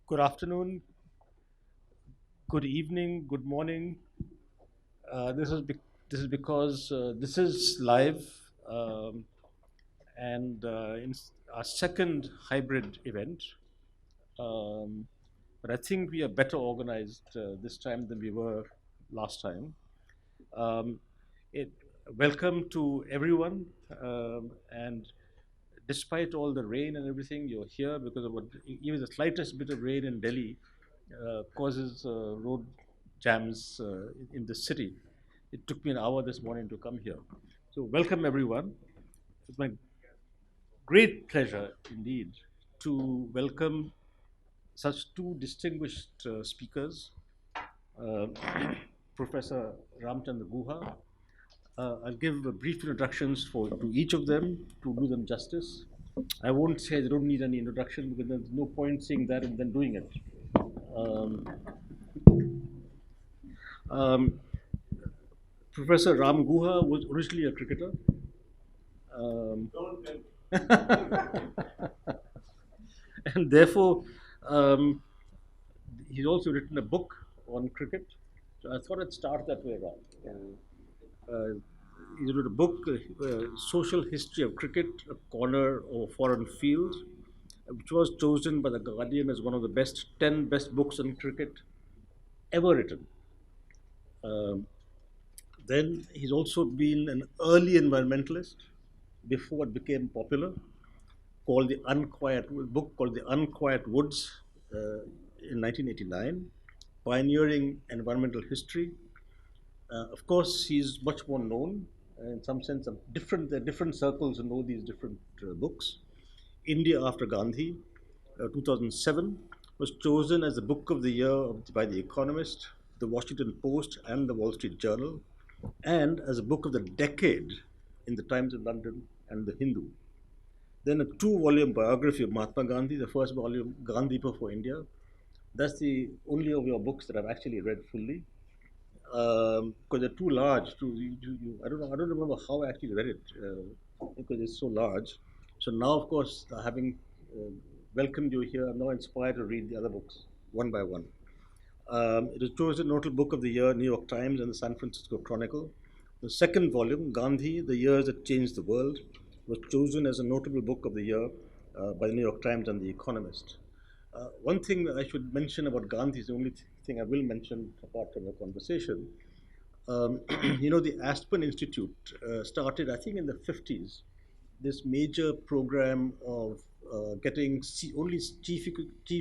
Good afternoon, good evening, good morning. This is because this is live, um, and it's our second hybrid event. Um, but I think we are better organized this time than we were last time. Um, it, Welcome to everyone, and despite all the rain and everything, you're here because of what, even the slightest bit of rain in Delhi causes road jams in the city. It took me an hour this morning to come here. So, welcome everyone. It's my great pleasure indeed to welcome such two distinguished speakers, uh, Professor Ramchandra Guha. I'll give brief introductions to each of them to do them justice. I won't say they don't need any introduction because there's no point saying that and then doing it. Um, um, Professor Ram Guha was originally a cricketer. Um, and therefore, um, he's also written a book on cricket. So I thought I'd start that way around. He wrote a book, Social History of Cricket, a Corner of Foreign Field, which was chosen by The Guardian as one of the 10 best books on cricket ever written. Um, then he's also been an early environmentalist before it became popular, called the Unquiet book called The Unquiet Woods in 1989, pioneering environmental history. Of course, he's much more known in some sense. There are different circles who know these different books. India After Gandhi, 2007, was chosen as the Book of the Year by The Economist, The Washington Post, and The Wall Street Journal, and as a Book of the Decade in the Times of London and The Hindu. Then a two-volume biography of Mahatma Gandhi, the first volume, Gandhi for India. That's the only of your books that I've actually read fully because they're too large. I don't know. I don't remember how I actually read it because it's so large. So now, of course, having welcomed you here, I'm now inspired to read the other books one by one. It was chosen Notable Book of the Year, New York Times, and the San Francisco Chronicle. The second volume, Gandhi: The Years That Changed the World, was chosen as a Notable Book of the Year by the New York Times and The Economist. One thing that I should mention about Gandhi is the only thing I will mention apart from the conversation. The Aspen Institute started, I think, in the 50s, this major program of getting only chief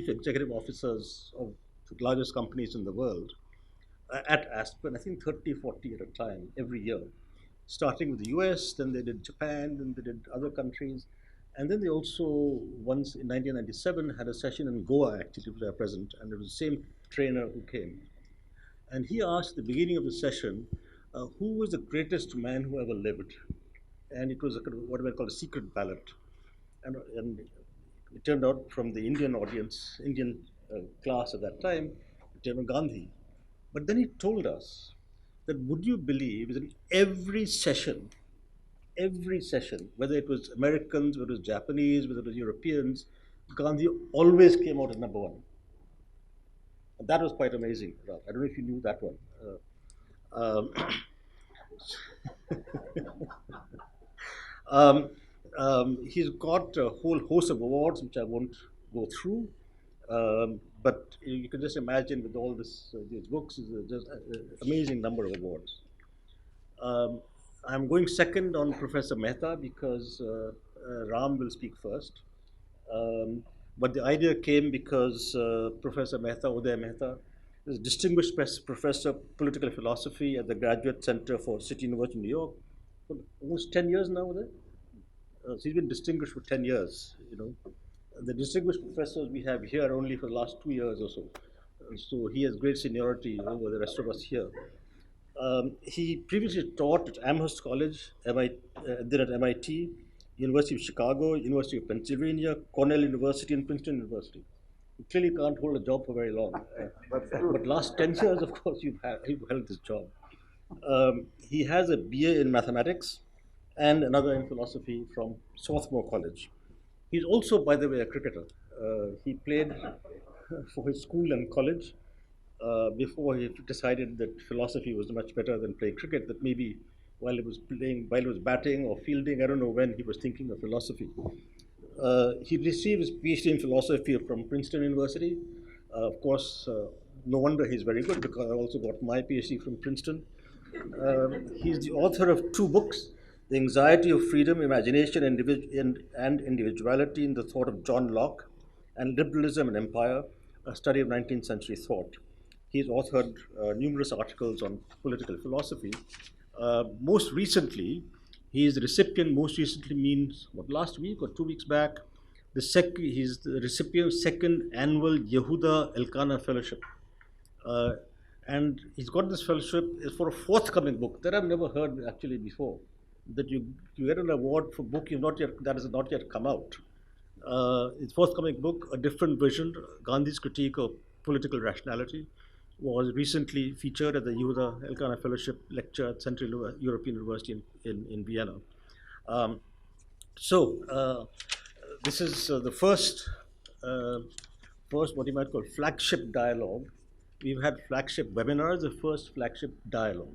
executive officers of the largest companies in the world at Aspen, I think 30, 40 at a time every year, starting with the US, then they did Japan, then they did other countries. And then they also, once in 1997, had a session in Goa, actually, which I was present, and it was the same trainer who came. And he asked at the beginning of the session, who was the greatest man who ever lived? And it was what we call a secret ballot. And it turned out from the Indian audience, Indian class at that time, it turned out Gandhi. But then he told us that would you believe that in every session, whether it was Americans, whether it was Japanese, whether it was Europeans, Gandhi always came out as number one. And that was quite amazing. I don't know if you knew that one. Um, um, he's got a whole host of awards, which I won't go through. But you can just imagine with all these books, is just an amazing number of awards. Um, I'm going second on Professor Mehta because Ram will speak first. Um, but the idea came because Professor Mehta, Uday Mehta, is a distinguished professor of political philosophy at the Graduate Center for City University of New York for almost 10 years now, Uday. So he's been distinguished for 10 years, you know. The distinguished professors we have here only for the last 2 years or so. So he has great seniority over the rest of us here. He previously taught at Amherst College, then at MIT, University of Chicago, University of Pennsylvania, Cornell University, and Princeton University. You clearly can't hold a job for very long. But last 10 years, of course, you've held this job. He has a BA in mathematics and another in philosophy from Swarthmore College. He's also, by the way, a cricketer. He played. for his school and college before he decided that philosophy was much better than playing cricket. That maybe while he was batting or fielding, I don't know when he was thinking of philosophy. He received his PhD in philosophy from Princeton University. Of course, no wonder he's very good because I also got my PhD from Princeton. He's the author of two books: The Anxiety of Freedom, Imagination, and Individuality in the Thought of John Locke, and Liberalism and Empire, a study of 19th century thought. He's authored numerous articles on political philosophy. Most recently, he is the recipient, most recently means, what, last week or 2 weeks back, he's the recipient of second annual Yehuda Elkanah Fellowship. Uh, and he's got this fellowship for a forthcoming book that I've never heard actually before. That you get an award for book that has not yet come out. His forthcoming book, A Different Vision, Gandhi's Critique of Political Rationality, was recently featured at the Yehuda Elkanah Fellowship lecture at Central European University in Vienna. Um, so this is the first what you might call flagship dialogue. We've had flagship webinars, the first flagship dialogue.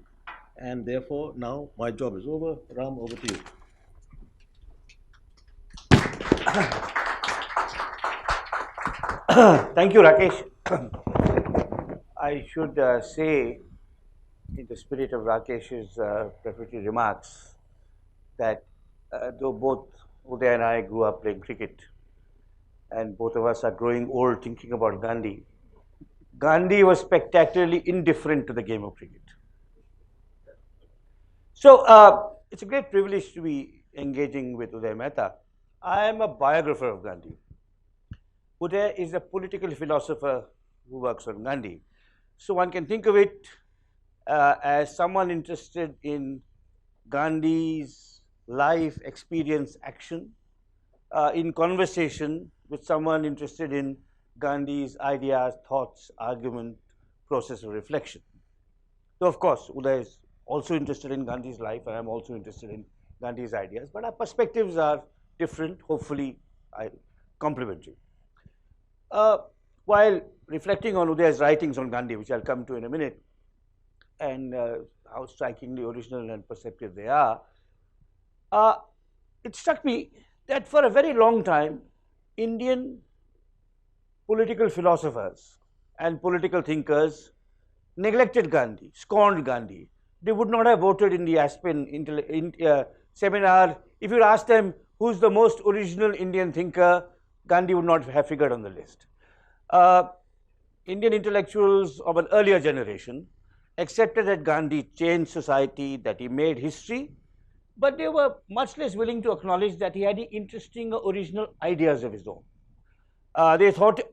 And therefore, now my job is over. Ram, over to you. Thank you, Rakesh. I should say, in the spirit of Rakesh's prefatory remarks, that though both Uday and I grew up playing cricket, and both of us are growing old thinking about Gandhi, Gandhi was spectacularly indifferent to the game of cricket. So it's a great privilege to be engaging with Uday Mehta. I am a biographer of Gandhi. Uday is a political philosopher who works on Gandhi. So one can think of it as someone interested in Gandhi's life, experience, action, in conversation with someone interested in Gandhi's ideas, thoughts, argument, process of reflection. So of course, Uday is also interested in Gandhi's life, and I'm also interested in Gandhi's ideas, but our perspectives are different, hopefully complementary. While reflecting on Uday's writings on Gandhi, which I'll come to in a minute, and how strikingly original and perceptive they are, it struck me that for a very long time, Indian political philosophers and political thinkers neglected Gandhi, scorned Gandhi. They would not have voted in the Aspen seminar. If you ask them who's the most original Indian thinker, Gandhi would not have figured on the list. Indian intellectuals of an earlier generation accepted that Gandhi changed society, that he made history, but they were much less willing to acknowledge that he had interesting original ideas of his own.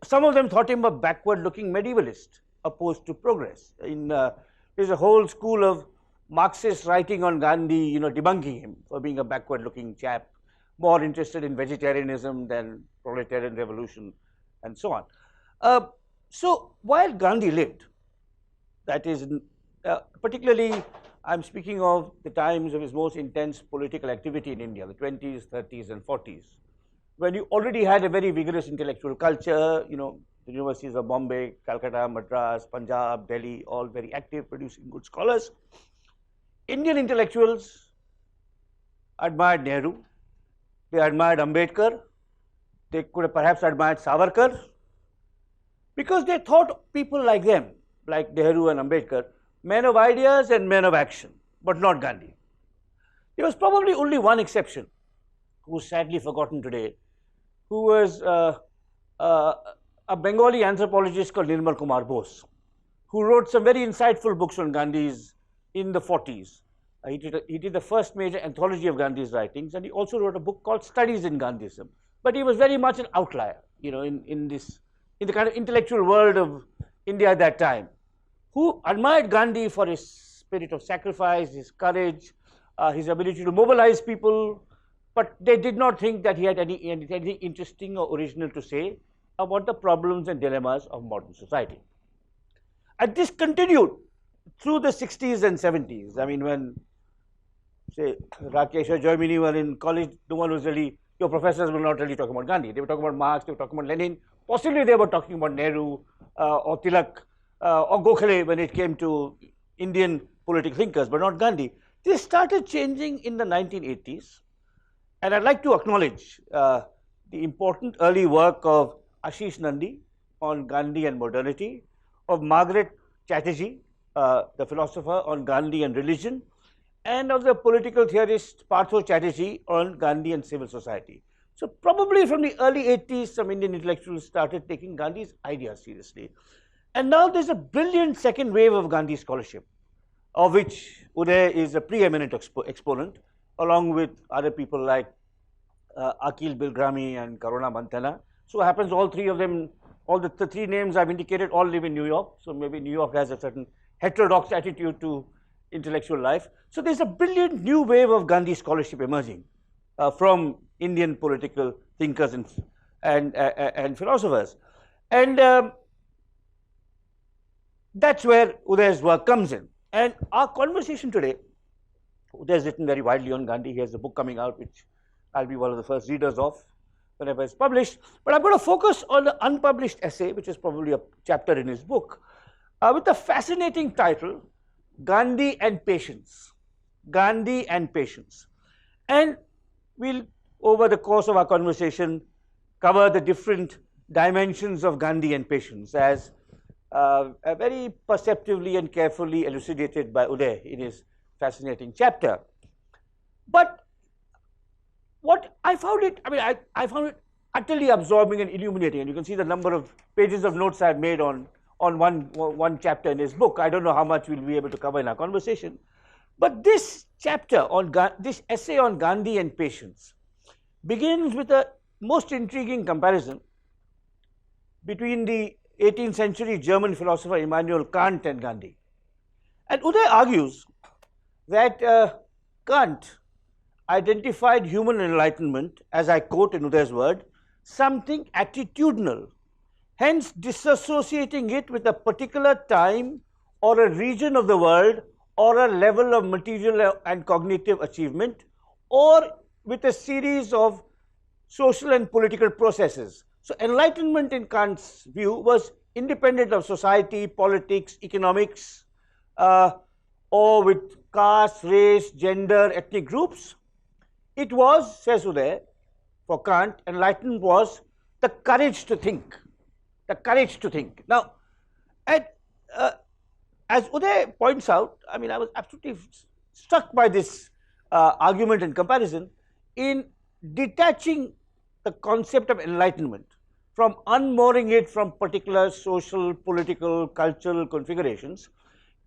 Some of them thought him a backward-looking medievalist opposed to progress. There's a whole school of Marxist writing on Gandhi, debunking him for being a backward-looking chap, more interested in vegetarianism than proletarian revolution, and so on. So while Gandhi lived, that is, particularly I'm speaking of the times of his most intense political activity in India, the 20s, 30s, and 40s, when you already had a very vigorous intellectual culture, the universities of Bombay, Calcutta, Madras, Punjab, Delhi, all very active, producing good scholars. Indian intellectuals admired Nehru, they admired Ambedkar, they could have perhaps admired Savarkar, because they thought people like them, like Nehru and Ambedkar, men of ideas and men of action, but not Gandhi. There was probably only one exception, who is sadly forgotten today, who was a Bengali anthropologist called Nirmal Kumar Bose, who wrote some very insightful books on Gandhi's in the 40s. He did the first major anthology of Gandhi's writings, and he also wrote a book called Studies in Gandhism. But he was very much an outlier, in the kind of intellectual world of India at that time, who admired Gandhi for his spirit of sacrifice, his courage, his ability to mobilize people, but they did not think that he had anything interesting or original to say about the problems and dilemmas of modern society. And this continued through the 60s and 70s. I mean, when, say, Rakesh or Joymini were in college, no one was really, your professors were not really talking about Gandhi. They were talking about Marx, they were talking about Lenin, Possibly they were talking about Nehru or Tilak or Gokhale when it came to Indian political thinkers, but not Gandhi. This started changing in the 1980s, and I'd like to acknowledge the important early work of Ashish Nandi on Gandhi and modernity, of Margaret Chatterjee, the philosopher, on Gandhi and religion, and of the political theorist Partho Chatterjee on Gandhi and civil society. So probably from the early 80s, some Indian intellectuals started taking Gandhi's ideas seriously. And now there's a brilliant second wave of Gandhi scholarship, of which Uday is a preeminent exponent, along with other people like Akil Bilgrami and Karuna Mantana. So it happens all three of them, all the three names I've indicated, all live in New York. So maybe New York has a certain heterodox attitude to intellectual life. So there's a brilliant new wave of Gandhi scholarship emerging from Indian political thinkers and philosophers. And that's where Uday's work comes in. And our conversation today, Uday has written very widely on Gandhi. He has a book coming out, which I'll be one of the first readers of whenever it's published. But I'm going to focus on the unpublished essay, which is probably a chapter in his book, with the fascinating title, Gandhi and Patience. Gandhi and Patience. And we'll, over the course of our conversation, cover the different dimensions of Gandhi and patience as very perceptively and carefully elucidated by Uday in his fascinating chapter. But what I found it, I found it utterly absorbing and illuminating, and you can see the number of pages of notes I've made on one chapter in his book. I don't know how much we'll be able to cover in our conversation, but this chapter on this essay on Gandhi and patience begins with a most intriguing comparison between the 18th century German philosopher Immanuel Kant and Gandhi. And Uday argues that Kant identified human enlightenment, as I quote in Uday's word, something attitudinal, hence disassociating it with a particular time or a region of the world or a level of material and cognitive achievement, or with a series of social and political processes. So enlightenment in Kant's view was independent of society, politics, economics, or with caste, race, gender, ethnic groups. It was, says Uday, for Kant, enlightenment was the courage to think. The courage to think. Now, as Uday points out, I was absolutely struck by this argument and comparison in detaching the concept of enlightenment from unmooring it from particular social, political, cultural configurations.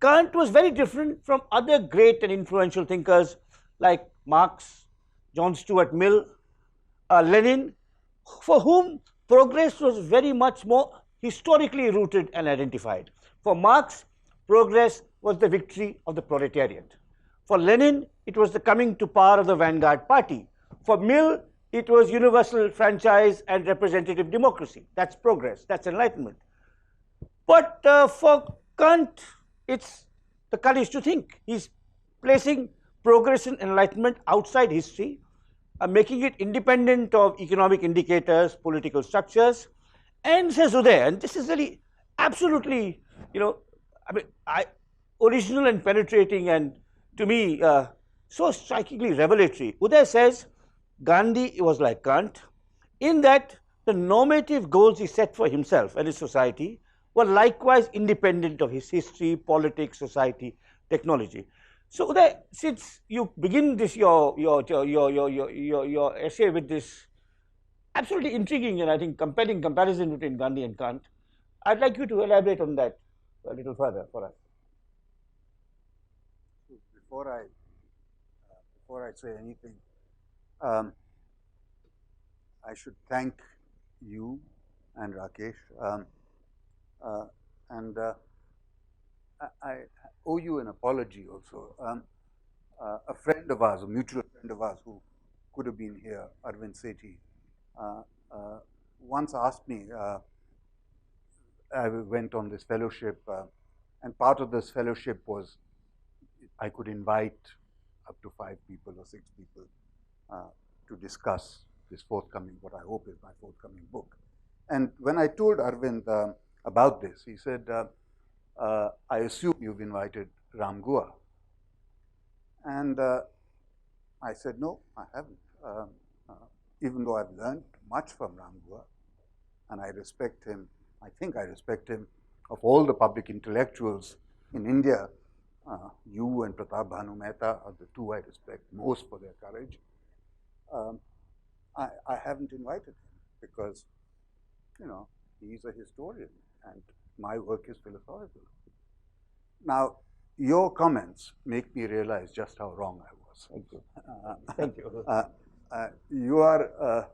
Kant was very different from other great and influential thinkers like Marx, John Stuart Mill, Lenin, for whom progress was very much more historically rooted and identified. For Marx, progress was the victory of the proletariat. For Lenin, it was the coming to power of the vanguard party. For Mill, it was universal franchise and representative democracy. That's progress, that's enlightenment. But for Kant, it's the courage to think. He's placing progress and enlightenment outside history, making it independent of economic indicators, political structures, and says Uday, and this is really absolutely, original and penetrating, and to me, so strikingly revelatory. Uday says Gandhi was like Kant in that the normative goals he set for himself and his society were likewise independent of his history, politics, society, technology. So Uday, since you begin this your essay with this absolutely intriguing and I think compelling comparison between Gandhi and Kant, I'd like you to elaborate on that a little further for us. Before I say anything, I should thank you and Rakesh, and I owe you an apology also. A friend of ours, a mutual friend of ours who could have been here, Arvind Sethi, once asked me, I went on this fellowship, and part of this fellowship was I could invite up to 5 people or 6 people to discuss this forthcoming, what I hope is my forthcoming book. And when I told Arvind about this, he said, I assume you've invited Ram Gua. And I said, no, I haven't. Even though I've learned much from Ram Gua, and I respect him, I think I respect him, of all the public intellectuals in India, you and Pratap Bhanu Mehta are the two I respect most for their courage. I haven't invited him because, he's a historian and my work is philosophical. Now, your comments make me realize just how wrong I was. Thank you. Thank you. You are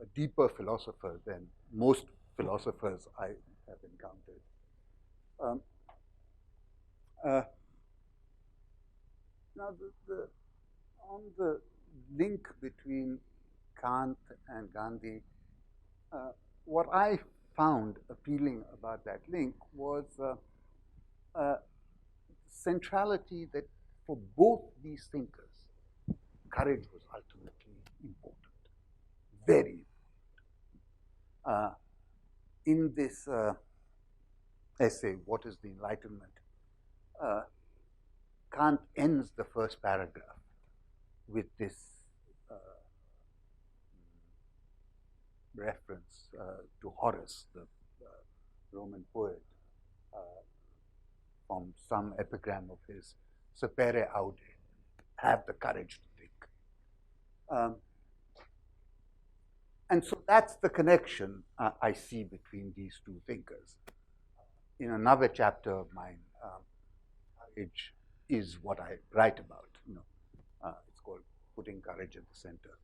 a deeper philosopher than most philosophers I have encountered. Now, on the link between Kant and Gandhi, what I found appealing about that link was centrality that for both these thinkers, courage was ultimately important, very important. In this essay, What is the Enlightenment? Kant ends the first paragraph with this reference to Horace, the Roman poet, from some epigram of his, Sapere aude, have the courage to think. And so that's the connection I see between these two thinkers. In another chapter of mine, courage is what I write about. It's called Putting Courage at the Center.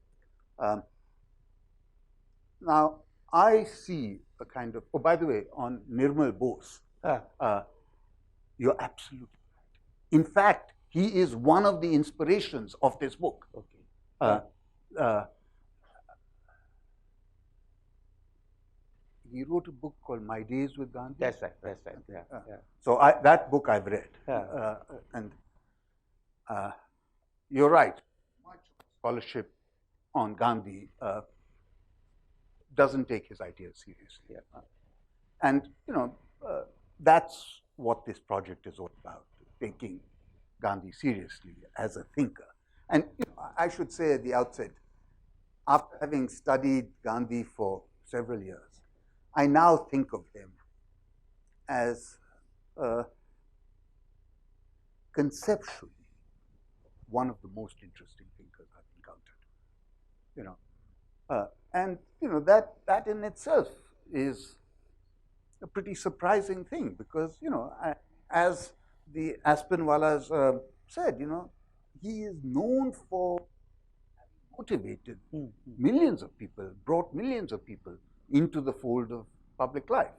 Now, I see a kind of, oh, by the way, on Nirmal Bose, you're absolutely right. In fact, he is one of the inspirations of this book. Okay. He wrote a book called My Days with Gandhi. That's right, that's right. Yeah, yeah. So that book I've read. Yeah. And you're right. Much scholarship on Gandhi doesn't take his ideas seriously. Yeah. And, that's what this project is all about, taking Gandhi seriously as a thinker. And I should say at the outset, after having studied Gandhi for several years, I now think of him as conceptually one of the most interesting thinkers I've encountered. And that in itself is a pretty surprising thing because as the Aspinwallas said, he is known for motivated millions of people, brought millions of people into the fold of public life.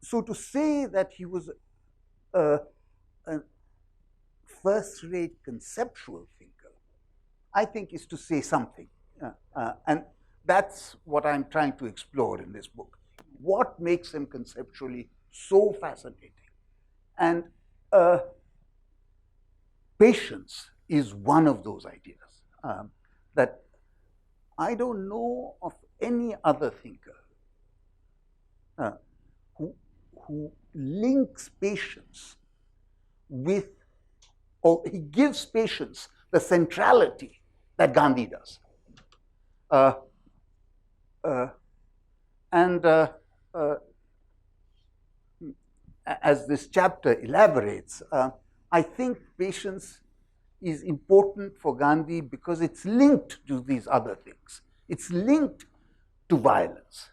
So to say that he was a first-rate conceptual thinker, I think is to say something. And that's what I'm trying to explore in this book. What makes him conceptually so fascinating? And patience is one of those ideas that I don't know of any other thinker who links patience with, or he gives patience the centrality that Gandhi does. As this chapter elaborates, I think patience is important for Gandhi because it's linked to these other things. It's linked to violence.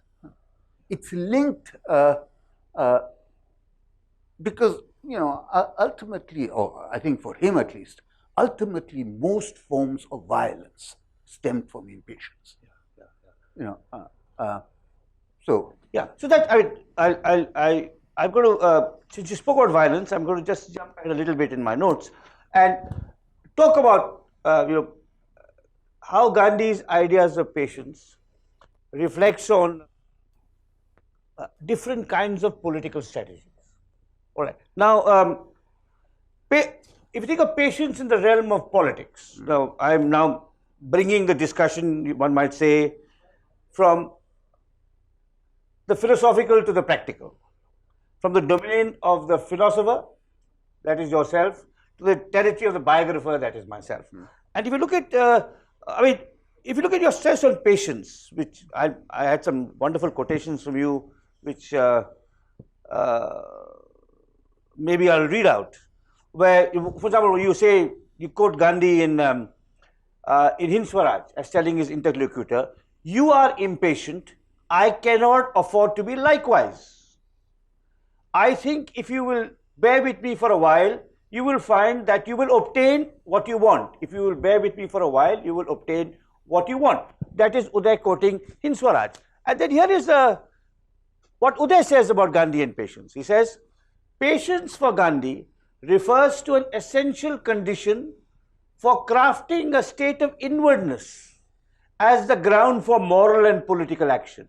It's linked because, ultimately, or I think for him at least, ultimately most forms of violence stem from impatience. So that I'm going to since you spoke about violence, I'm going to just jump ahead a little bit in my notes and talk about how Gandhi's ideas of patience reflects on different kinds of political strategies. All right. Now, if you think of patience in the realm of politics, now I'm now bringing the discussion, one might say, from the philosophical to the practical, from the domain of the philosopher, that is yourself, to the territory of the biographer, that is myself. And if you look at, if you look at your stress on patience, which I had some wonderful quotations from you, which maybe I'll read out, where, for example, you say, you quote Gandhi in Hind Swaraj as telling his interlocutor, "You are impatient, I cannot afford to be likewise. I think if you will bear with me for a while, you will find that you will obtain what you want. If you will bear with me for a while, you will obtain what you want." That is Uday quoting Hind Swaraj. And then here is what Uday says about Gandhi and patience. He says, patience for Gandhi refers to an essential condition for crafting a state of inwardness as the ground for moral and political action.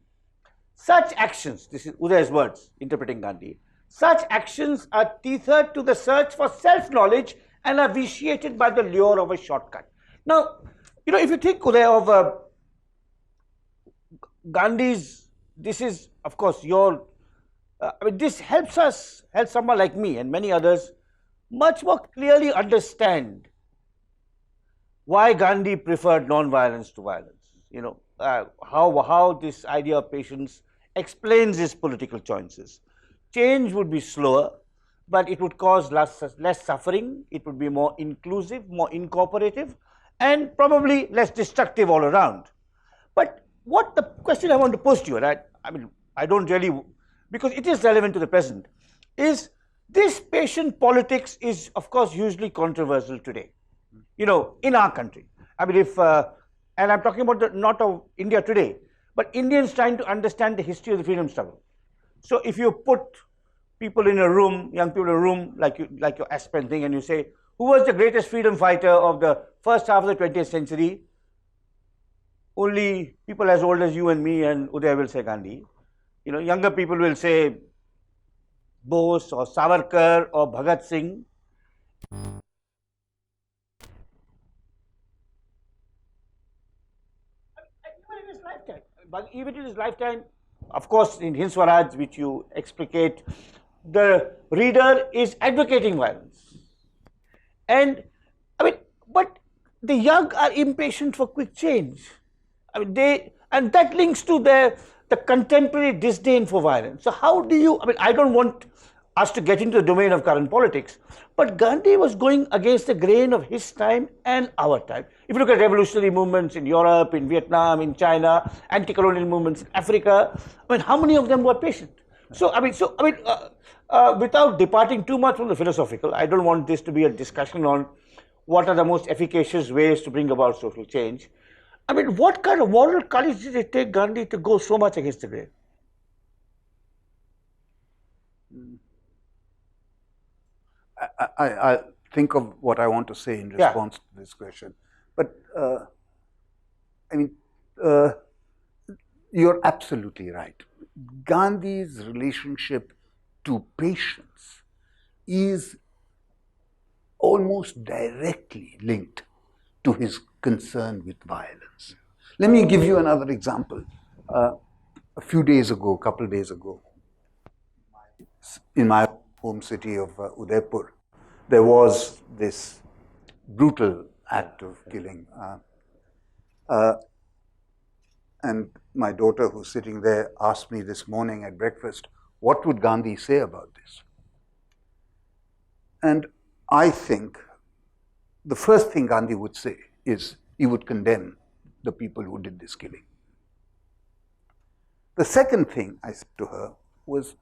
Such actions, this is Uday's words interpreting Gandhi, such actions are tethered to the search for self-knowledge and are vitiated by the lure of a shortcut. Now, if you think, Uday, of Gandhi's, this is, of course, your, this helps someone like me and many others much more clearly understand why Gandhi preferred non-violence to violence. How this idea of patience explains his political choices. Change would be slower, but it would cause less suffering. It would be more inclusive, more incorporative, and probably less destructive all around. But what the question I want to pose to you, right? I don't really, because it is relevant to the present, is this patient politics is, of course, hugely controversial today, in our country. And I'm talking about not of India today, but Indians trying to understand the history of the freedom struggle. So if you put people in a room, young people in a room, like your Aspen thing, and you say, who was the greatest freedom fighter of the first half of the 20th century? Only people as old as you and me and Uday will say Gandhi. Younger people will say Bose or Savarkar or Bhagat Singh. Even in his lifetime, of course, in Hind Swaraj, which you explicate, the reader is advocating violence. And but the young are impatient for quick change. And that links to the contemporary disdain for violence. So how do you, I don't want us to get into the domain of current politics, but Gandhi was going against the grain of his time and our time. If you look at revolutionary movements in Europe, in Vietnam, in China, anti-colonial movements in Africa, how many of them were patient? So, without departing too much from the philosophical, I don't want this to be a discussion on what are the most efficacious ways to bring about social change. What kind of moral courage did it take Gandhi to go so much against the grain? I think of what I want to say in response to this question. But, you're absolutely right. Gandhi's relationship to patience is almost directly linked to his concern with violence. Let me give you another example. A few days ago, a couple of days ago, in my home city of Udaipur, there was this brutal act of killing. And my daughter, who's sitting there, asked me this morning at breakfast, what would Gandhi say about this? And I think the first thing Gandhi would say is he would condemn the people who did this killing. The second thing I said to her was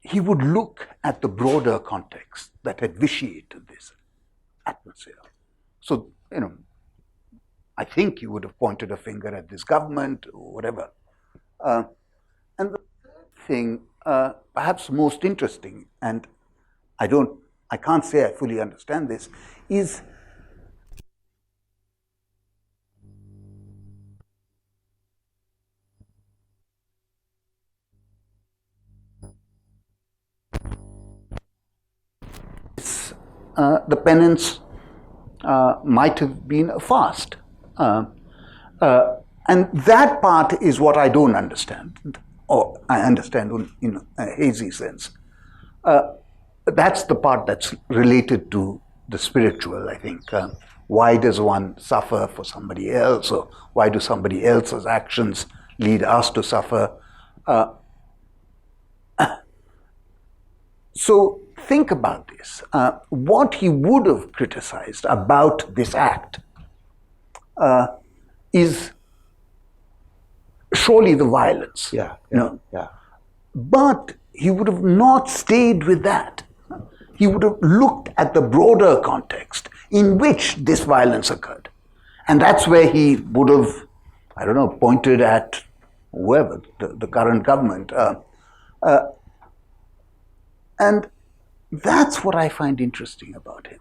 he would look at the broader context that had vitiated this atmosphere. So, I think he would have pointed a finger at this government or whatever. And the third thing, perhaps most interesting, and I can't say I fully understand this, is the penance might have been a fast. And that part is what I don't understand, or I understand in a hazy sense. That's the part that's related to the spiritual, I think. Why does one suffer for somebody else, or why do somebody else's actions lead us to suffer? So think about this. What he would have criticized about this act is surely the violence. But he would have not stayed with that. He would have looked at the broader context in which this violence occurred. And that's where he would have, I don't know, pointed at whoever, the current government. And that's what I find interesting about him.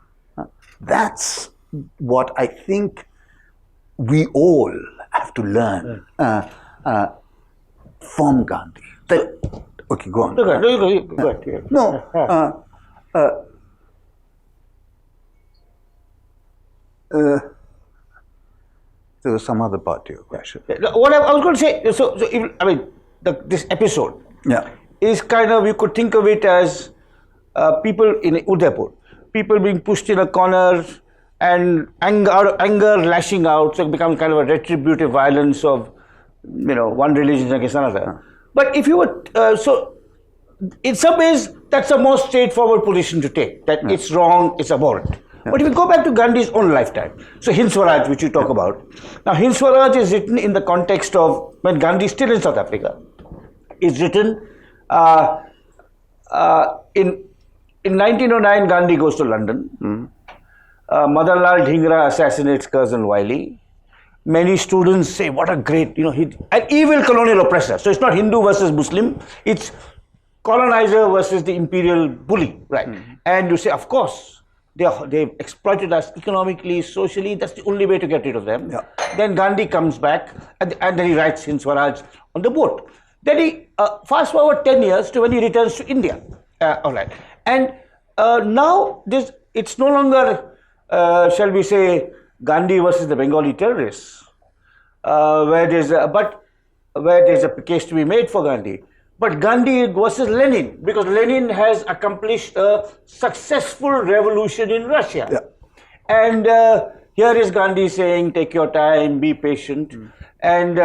That's what I think we all have to learn from Gandhi. Okay, go on. Go ahead. No. There was some other part to your question. What I was going to say, this episode is kind of, you could think of it as people in Udaipur, people being pushed in a corner and out of anger lashing out, so it becomes kind of a retributive violence of, one religion against another. But if you were, in some ways, that's a more straightforward position to take, that it's wrong, it's abhorrent. But if you go back to Gandhi's own lifetime, so Hind Swaraj, which you talk about, now Hind Swaraj is written in the context of when Gandhi is still in South Africa. It's written in 1909, Gandhi goes to London. Madanlal Dhingra assassinates Curzon Wiley. Many students say, what a great, an evil colonial oppressor. So it's not Hindu versus Muslim, it's colonizer versus the imperial bully, right? And you say, of course, they've exploited us economically, socially, that's the only way to get rid of them. Then Gandhi comes back and then he writes Hind Swaraj on the boat. Then he, fast forward 10 years to when he returns to India. All right. And now it's no longer, shall we say, Gandhi versus the Bengali terrorists, where there's a case to be made for Gandhi. But Gandhi versus Lenin, because Lenin has accomplished a successful revolution in Russia. And here is Gandhi saying, take your time, be patient. And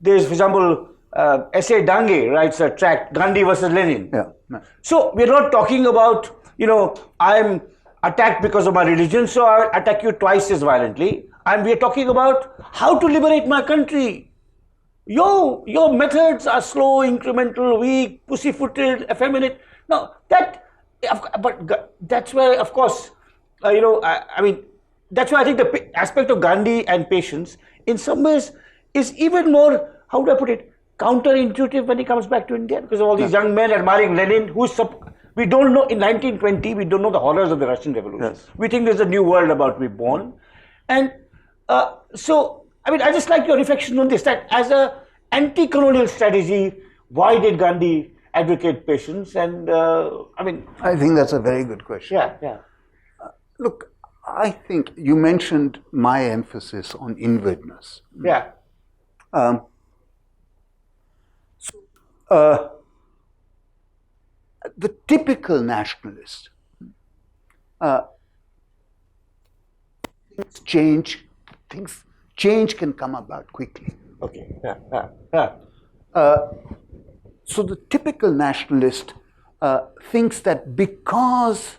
there's, for example, S.A. Dange writes a tract, Gandhi versus Lenin. So we're not talking about, I'm attacked because of my religion, so I attack you twice as violently. And we're talking about how to liberate my country. Your methods are slow, incremental, weak, pussyfooted, effeminate. Now, that's where, of course, that's why I think the aspect of Gandhi and patience, in some ways, is even more, how do I put it, counterintuitive when he comes back to India, because of all these young men admiring Lenin, we don't know, in 1920, we don't know the horrors of the Russian Revolution. We think there's a new world about to be born. And I just like your reflection on this, that as a anti-colonial strategy, why did Gandhi advocate patience? And I think that's a very good question. Look, I think you mentioned my emphasis on inwardness. The typical nationalist, change can come about quickly. So the typical nationalist thinks that because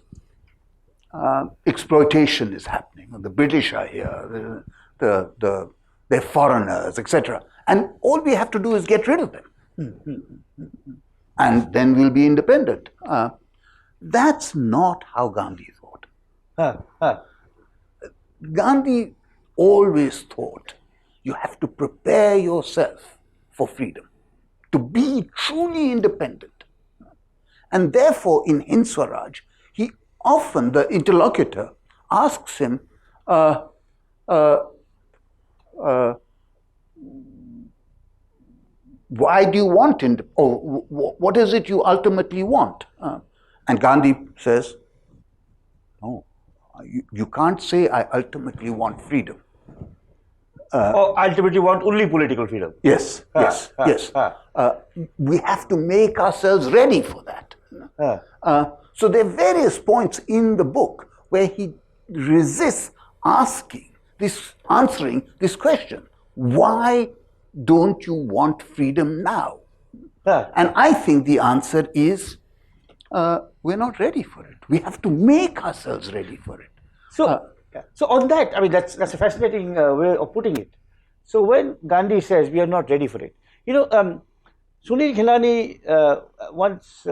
exploitation is happening, the British are here, they're foreigners, etc., and all we have to do is get rid of them. And then we'll be independent. That's not how Gandhi thought. Gandhi always thought you have to prepare yourself for freedom, to be truly independent. And therefore, in Hind Swaraj, he often, the interlocutor, asks him, why do you want what is it you ultimately want? And Gandhi says, no, You can't say, I ultimately want freedom. Or ultimately want only political freedom. Yes, yes. We have to make ourselves ready for that. So there are various points in the book where he resists answering this question. Why don't you want freedom now? And I think the answer is we're not ready for it. We have to make ourselves ready for it. So on that, I mean, that's a fascinating way of putting it. So when Gandhi says we are not ready for it, Sunil Khilani once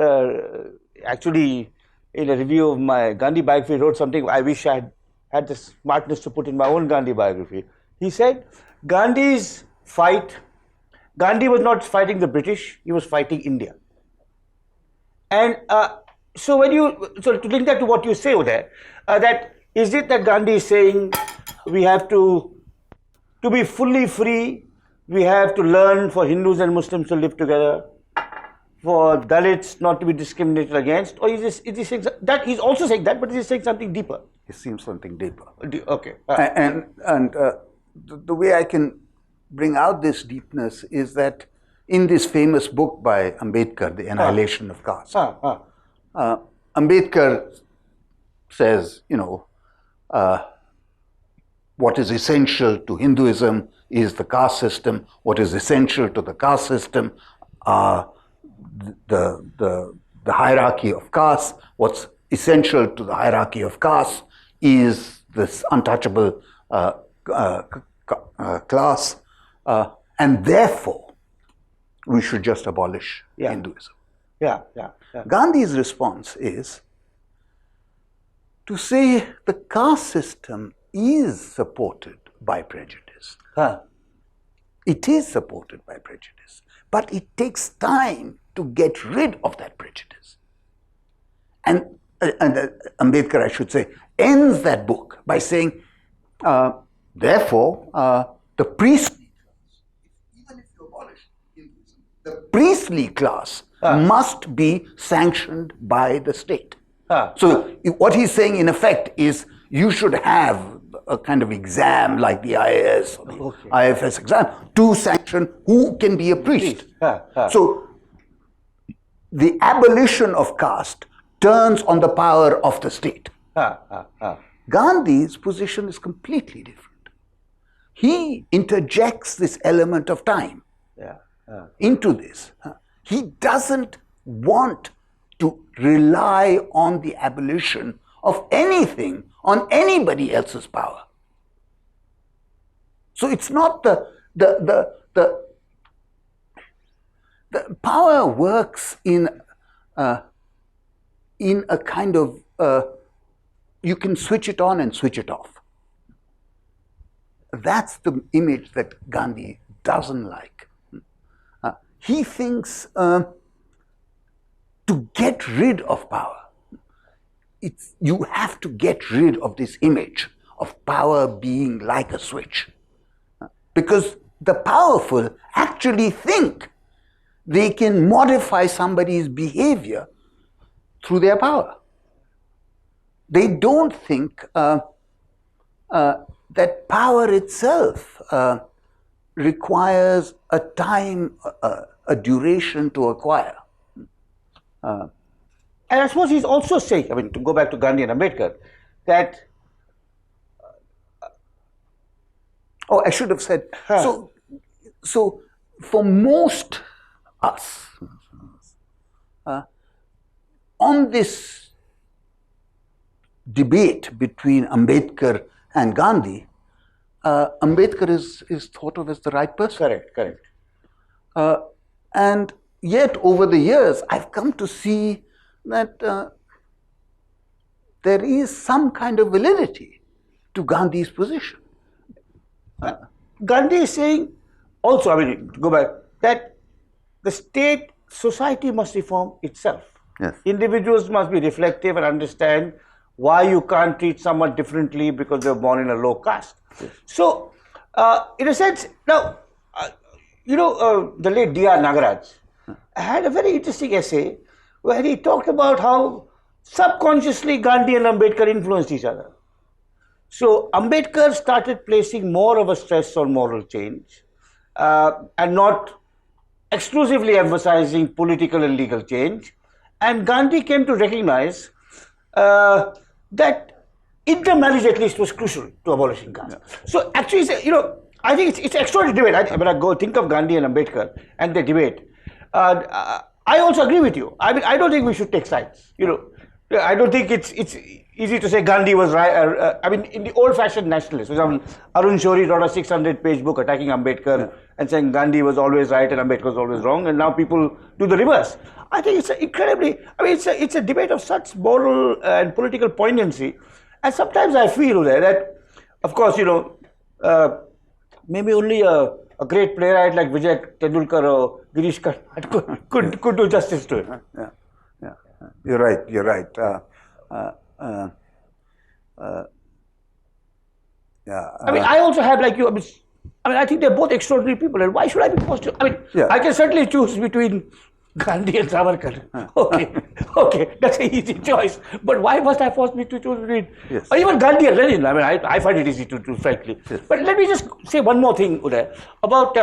actually in a review of my Gandhi biography wrote something I wish I had the smartness to put in my own Gandhi biography. He said Gandhi was not fighting the British, he was fighting India. And so to link that to what you say over there, that is it that Gandhi is saying we have to be fully free, we have to learn for Hindus and Muslims to live together, for Dalits not to be discriminated against, or is he saying that? He's also saying that, but he's saying something deeper. It seems something deeper. Okay. And the way I can bring out this deepness is that in this famous book by Ambedkar, The Annihilation of Caste, Ambedkar says, what is essential to Hinduism is the caste system. What is essential to the caste system are the hierarchy of castes. What's essential to the hierarchy of castes is this untouchable class, and therefore we should just abolish Hinduism. Gandhi's response is to say the caste system is supported by prejudice. It is supported by prejudice, but it takes time to get rid of that prejudice. And Ambedkar, I should say, ends that book by saying, therefore, the priestly class, even if you abolish Hinduism, the priestly class must be sanctioned by the state. So what he's saying in effect is you should have a kind of exam like the IAS or the IFS exam to sanction who can be a priest. So the abolition of caste turns on the power of the state. Gandhi's position is completely different. He interjects this element of time into this. He doesn't want to rely on the abolition of anything on anybody else's power. So it's not the power works in a kind of you can switch it on and switch it off. That's the image that Gandhi doesn't like. He thinks to get rid of power, you have to get rid of this image of power being like a switch. Because the powerful actually think they can modify somebody's behavior through their power. They don't think that power itself requires a time, a duration to acquire. And I suppose he's also saying, I mean, to go back to Gandhi and Ambedkar, that... I should have said, so for most us, on this debate between Ambedkar and Gandhi, Ambedkar is thought of as the right person. Correct. And yet, over the years, I've come to see that there is some kind of validity to Gandhi's position. Gandhi is saying also, I mean, to go back, that the state, society must reform itself. Yes. Individuals must be reflective and understand why you can't treat someone differently because they're born in a low caste. Yes. So, in a sense, now, the late D.R. Nagaraj had a very interesting essay where he talked about how subconsciously Gandhi and Ambedkar influenced each other. So Ambedkar started placing more of a stress on moral change and not exclusively emphasizing political and legal change. And Gandhi came to recognize that intermarriage at least was crucial to abolishing caste. Yeah. So actually, I think it's extraordinary debate. When I go think of Gandhi and Ambedkar and they debate, I also agree with you. I mean, I don't think we should take sides. I don't think it's easy to say Gandhi was right. I mean, in the old-fashioned nationalists, for example, Arun Shourie wrote a 600-page book attacking Ambedkar and saying Gandhi was always right and Ambedkar was always wrong, and now people do the reverse. I think it's incredibly. I mean, it's a debate of such moral and political poignancy, and sometimes I feel that, of course, maybe only a great playwright like Vijay Tendulkar or Girish Karnad could do justice to it. Yeah. You're right. You're right. I mean, I also have like you. I mean, I think they're both extraordinary people, and why should I be forced to? I mean, I can certainly choose between Gandhi and Savarkar. Okay, that's an easy choice. But why must I force me to choose between? Yes. Or even Gandhi and Lenin? I mean, I find it easy to choose, frankly. Yes. But let me just say one more thing, Uday, about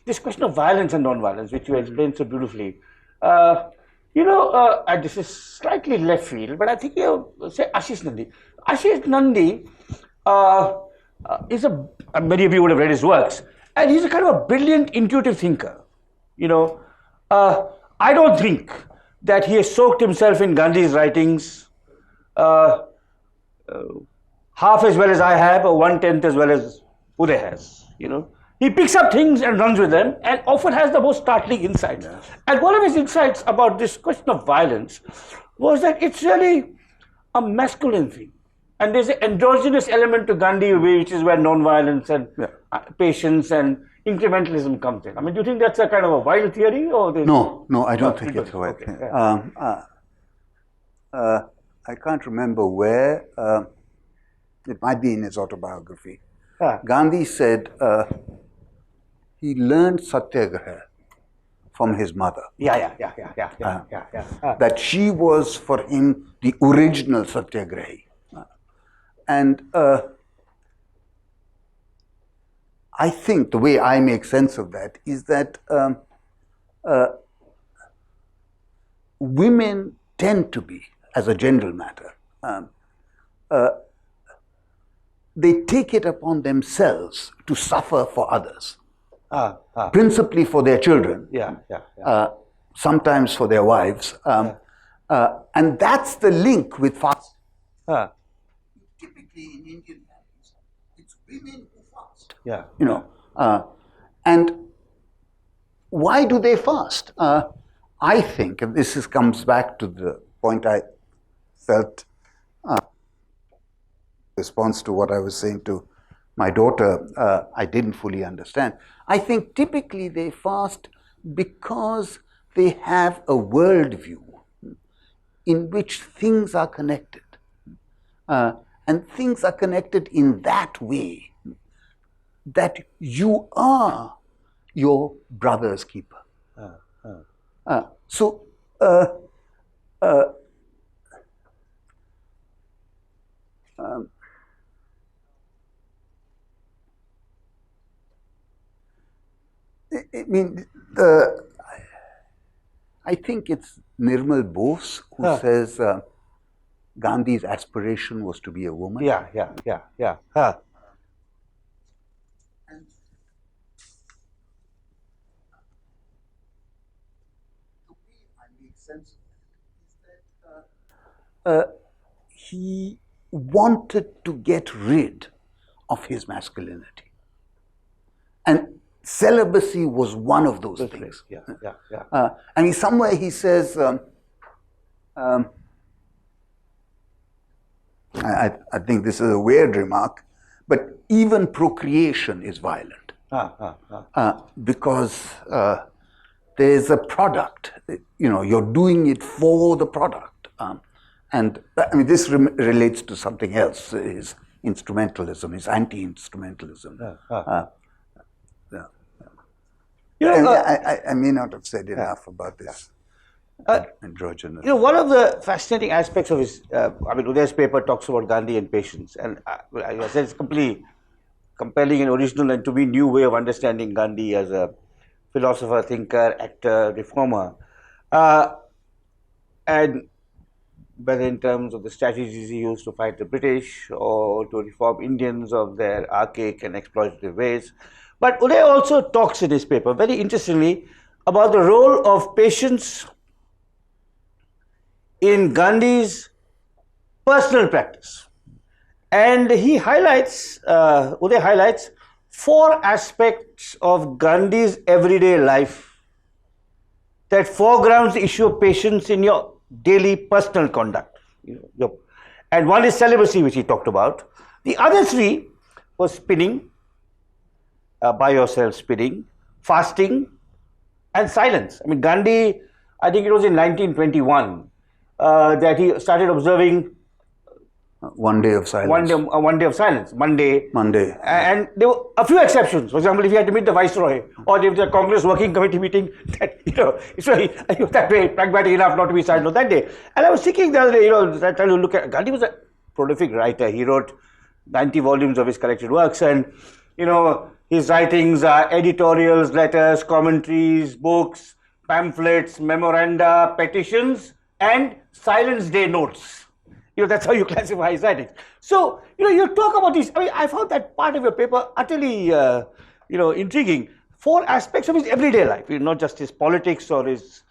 this question of violence and non-violence, which you explained so beautifully. And this is slightly left field, but I think say Ashish Nandi. Ashish Nandi many of you would have read his works, and he's a kind of a brilliant, intuitive thinker. I don't think that he has soaked himself in Gandhi's writings half as well as I have, or 1/10 as well as Uday has. He picks up things and runs with them, and often has the most startling insights. Yes. And one of his insights about this question of violence was that it's really a masculine thing. And there's an androgynous element to Gandhi, which is where non-violence and patience and incrementalism comes in. I mean, do you think that's a kind of a wild theory? Or No, I don't think it's a wild theory. I can't remember where. It might be in his autobiography. Gandhi said he learned satyagraha from his mother. That she was for him the original satyagrahi. And I think the way I make sense of that is that women tend to be, as a general matter, they take it upon themselves to suffer for others, principally for their children, sometimes for their wives, and that's the link with fasting. Typically in Indian families, it's women who fast. And why do they fast? I think, and this comes back to the point I felt response to what I was saying to my daughter, I didn't fully understand. I think typically they fast because they have a worldview in which things are connected. And things are connected in that way that you are your brother's keeper. I think it's Nirmal Bose who says Gandhi's aspiration was to be a woman. Yeah. And the way I make sense of it is that he wanted to get rid of his masculinity. And celibacy was one of those things. Somewhere he says, I think this is a weird remark, but even procreation is violent. Because there's a product, you're doing it for the product. And this relates to something else, is instrumentalism, is anti-instrumentalism. I may not have said enough about this androgynous. One of the fascinating aspects of his, Uday's paper talks about Gandhi and patience, and I said it's completely compelling and original, and to me, new way of understanding Gandhi as a philosopher, thinker, actor, reformer, and whether in terms of the strategies he used to fight the British or to reform Indians of their archaic and exploitative ways. But Uday also talks in his paper, very interestingly, about the role of patience in Gandhi's personal practice. And he highlights, Uday highlights 4 aspects of Gandhi's everyday life that foregrounds the issue of patience in your daily personal conduct. And one is celibacy, which he talked about. The other 3 was spinning, by yourself spinning, fasting, and silence. I mean, Gandhi, I think it was in 1921 that he started observing one day of silence. One day of silence, Monday. And there were a few exceptions. For example, if you had to meet the Viceroy, or if the Congress Working Committee meeting, that, it's really that way, pragmatic enough not to be silent on that day. And I was thinking the other day, trying to look at, Gandhi was a prolific writer. He wrote 90 volumes of his collected works, and, his writings are editorials, letters, commentaries, books, pamphlets, memoranda, petitions, and silence day notes. That's how you classify his writings. So, you talk about these. I mean, I found that part of your paper utterly, intriguing. 4 aspects of his everyday life, not just his politics or his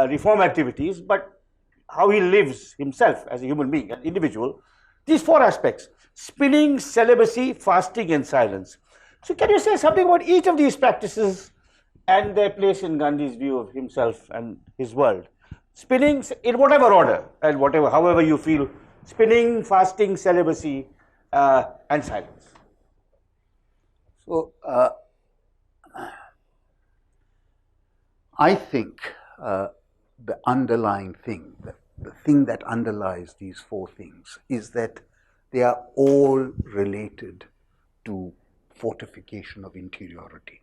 reform activities, but how he lives himself as a human being, an individual. These 4 aspects: spinning, celibacy, fasting, and silence. So, can you say something about each of these practices and their place in Gandhi's view of himself and his world? Spinning, in whatever order and however you feel. Spinning, fasting, celibacy, and silence. So, I think the underlying thing, the thing that underlies these 4 things is that they are all related to fortification of interiority.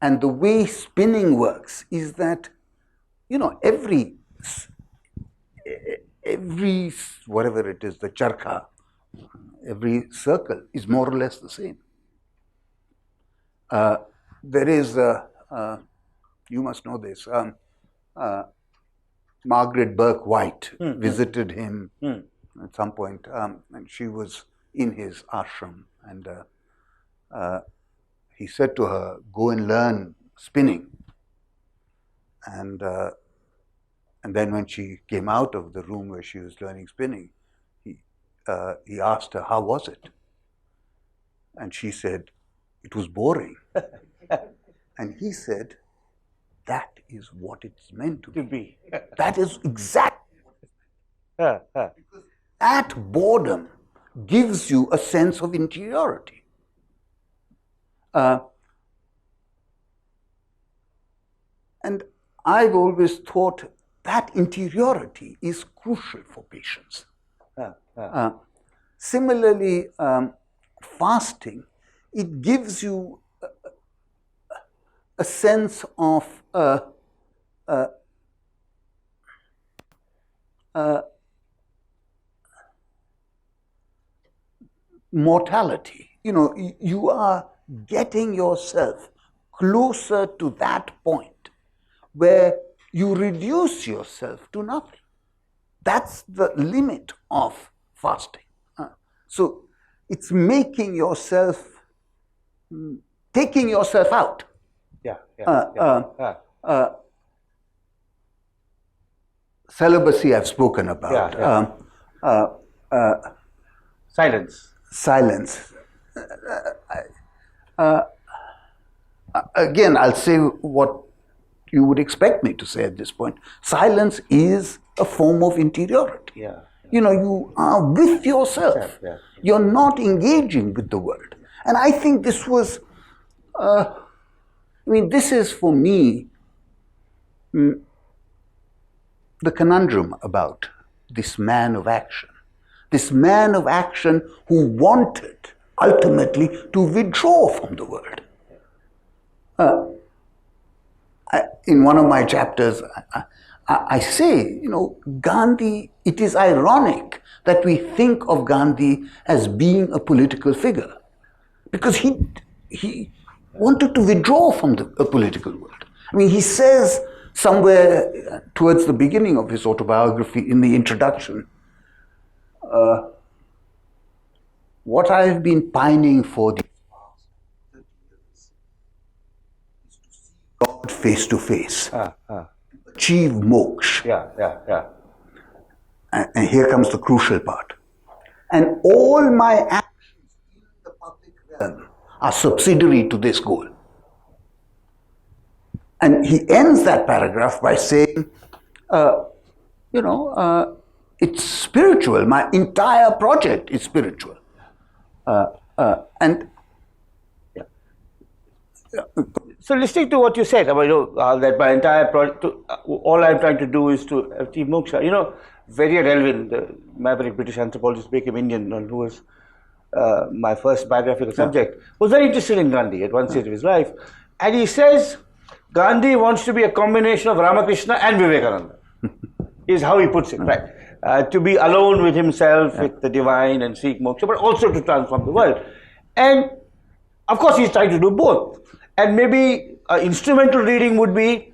And the way spinning works is that, every whatever it is, the charkha, every circle is more or less the same. There is, you must know this, Margaret Burke White visited him at some point, and she was in his ashram, and he said to her, "Go and learn spinning." And then when she came out of the room where she was learning spinning, he asked her, "How was it?" And she said, "It was boring." And he said, "That is what it's meant to be. That is exactly what it's meant. Because that boredom gives you a sense of interiority." And I've always thought that interiority is crucial for patience. Similarly, fasting, it gives you a sense of mortality. You are getting yourself closer to that point where you reduce yourself to nothing. That's the limit of fasting. So it's making yourself, taking yourself out. Celibacy I've spoken about. Silence. Again, I'll say what you would expect me to say at this point. Silence is a form of interiority. You are with yourself. You're not engaging with the world. And I think this was, this is for me the conundrum about this man of action. This man of action who wanted ultimately to withdraw from the world. in one of my chapters, I say, Gandhi, it is ironic that we think of Gandhi as being a political figure, because he wanted to withdraw from the political world. I mean, he says somewhere towards the beginning of his autobiography, in the introduction, what I have been pining for these past 30 years is to see God face to face, achieve moksha. Yeah. And here comes the crucial part. And all my actions in the public realm are subsidiary to this goal. And he ends that paragraph by saying, it's spiritual. My entire project is spiritual. So listening to what you said about that my entire project, all I'm trying to do is to achieve moksha. Very relevant. The maverick British anthropologist Beckham Indian, who was my first biographical subject, was very interested in Gandhi at one stage of his life, and he says Gandhi wants to be a combination of Ramakrishna and Vivekananda. Is how he puts it, right? To be alone with himself, with the divine, and seek moksha, but also to transform the world. And of course, he's trying to do both. And maybe instrumental reading would be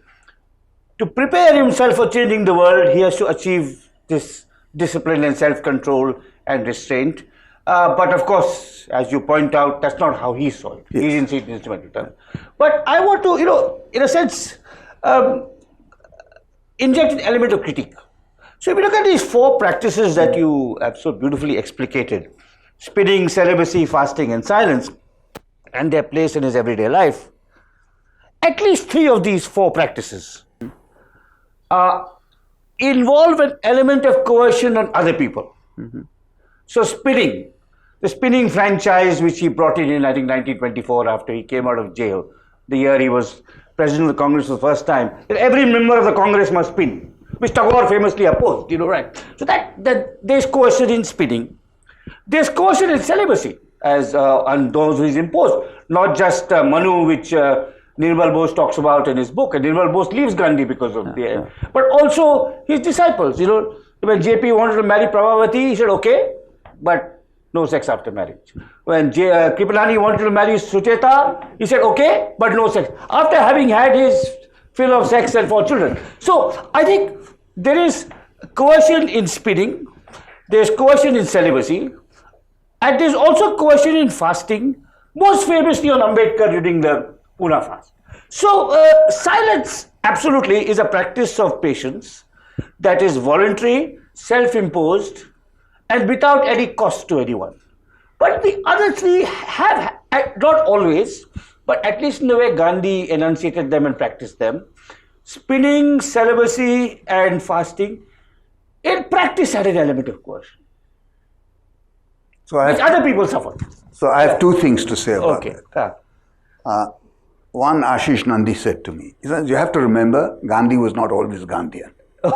to prepare himself for changing the world. He has to achieve this discipline and self-control and restraint. But of course, as you point out, that's not how he saw it. Yes. He didn't see it in instrumental terms. But I want to, in a sense, inject an element of critique. So if you look at these 4 practices that you have so beautifully explicated, spinning, celibacy, fasting, and silence, and their place in his everyday life, at least 3 of these 4 practices involve an element of coercion on other people. Mm-hmm. So spinning, the spinning franchise which he brought in I think 1924 after he came out of jail, the year he was president of the Congress for the first time, that every member of the Congress must spin, which Tagore famously opposed, right? So that there's coercion in spinning. There's coercion in celibacy, as on those who is imposed, not just Manu, which Nirmal Bose talks about in his book, and Nirmal Bose leaves Gandhi because of but also his disciples. When JP wanted to marry Prabhavati, he said okay, but no sex after marriage. When Kripalani wanted to marry Sucheta, he said okay, but no sex after having had his fill of sex and 4 children. So I think there is coercion in spinning, there's coercion in celibacy, and there's also coercion in fasting, most famously on Ambedkar during the Pune fast. So silence absolutely is a practice of patience that is voluntary, self-imposed, and without any cost to anyone. But the other 3 have, not always, but at least in the way Gandhi enunciated them and practiced them, spinning, celibacy, and fasting, in practice had an element of coercion. Which other people suffered. So I have 2 things to say about that. One, Ashish Nandi said to me, he says, you have to remember, Gandhi was not always Gandhian. A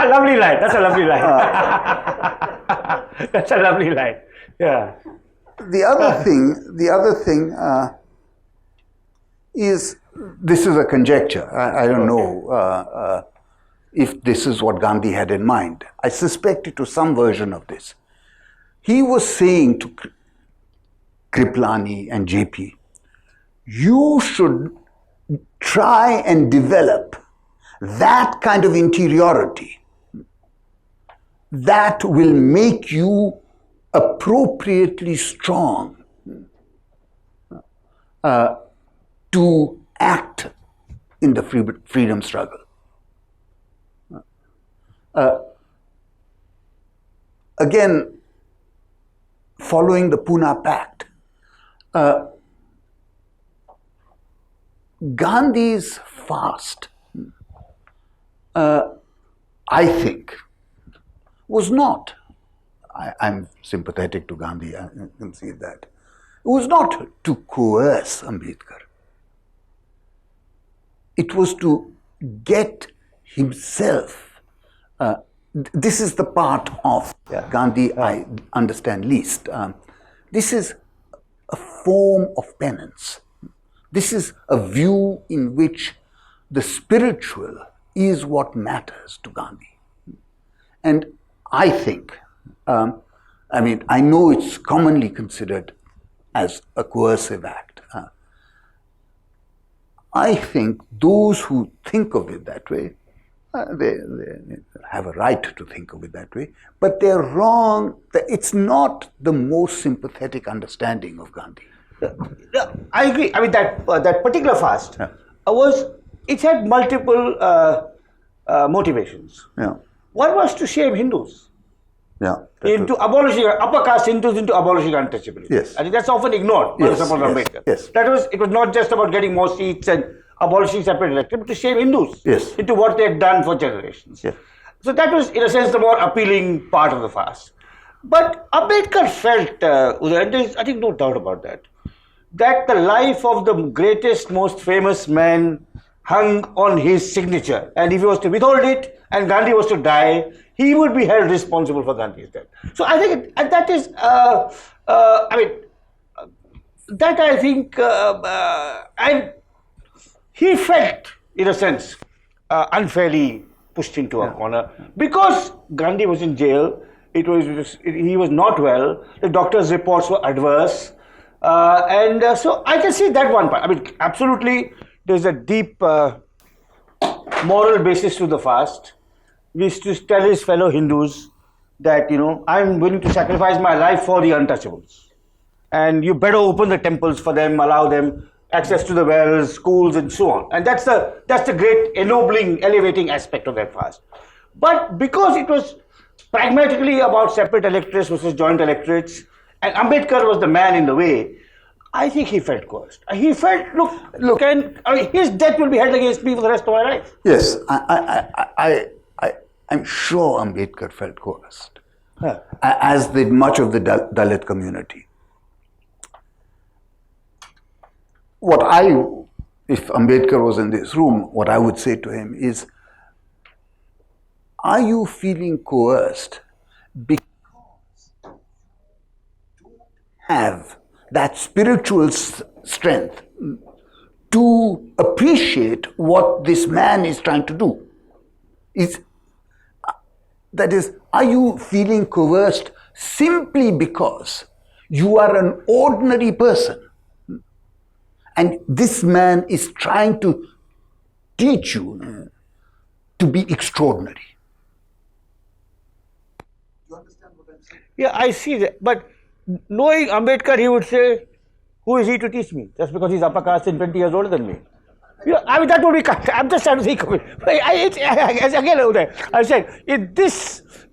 lovely line. That's a lovely line. That's a lovely line. Yeah. The other thing is, this is a conjecture. I don't know if this is what Gandhi had in mind. I suspect it was some version of this. He was saying to Kripalani and JP, you should try and develop that kind of interiority that will make you appropriately strong to act in the freedom struggle. Again, following the Pune Pact, Gandhi's fast, I think, was not, I'm sympathetic to Gandhi, I can see that, it was not to coerce Ambedkar. It was to get himself, this is the part of Gandhi I understand least. This is a form of penance. This is a view in which the spiritual is what matters to Gandhi. And I think, I know it's commonly considered as a coercive act. I think those who think of it that way, they have a right to think of it that way, but they're wrong. It's not the most sympathetic understanding of Gandhi. I agree. I mean, that particular fast it had multiple motivations. Yeah. One was to shame Hindus. Yeah. Into abolishing upper caste Hindus into abolishing untouchability. Yes. I think that's often ignored by Ambedkar. Yes. It was not just about getting more seats and abolishing separate electorate, but to shame Hindus into what they had done for generations. Yes. So that was, in a sense, the more appealing part of the fast. But Ambedkar felt, and there is, I think, no doubt about that, that the life of the greatest, most famous man hung on his signature. And if he was to withhold it and Gandhi was to die, he would be held responsible for Gandhi's death. So I think that is, and he felt, in a sense, unfairly pushed into a corner because Gandhi was in jail. He was not well. The doctor's reports were adverse, so I can see that one part. I mean, absolutely, there's a deep moral basis to the fast. We used to tell his fellow Hindus that, I'm willing to sacrifice my life for the untouchables, and you better open the temples for them, allow them access to the wells, schools, and so on. And that's the great ennobling, elevating aspect of that fast. But because it was pragmatically about separate electorates versus joint electorates, and Ambedkar was the man in the way, I think he felt coerced. He felt, look, his death will be held against me for the rest of my life. Yes, I'm sure Ambedkar felt coerced, as did much of the Dalit community. If Ambedkar was in this room, what I would say to him is, are you feeling coerced because you don't have that spiritual strength to appreciate what this man is trying to do? That is, are you feeling coerced simply because you are an ordinary person and this man is trying to teach you to be extraordinary? You understand what I'm saying? Yeah, I see that. But knowing Ambedkar, he would say, who is he to teach me? Just because he's upper caste and 20 years older than me. That would be, I'm just trying to think of it. I said,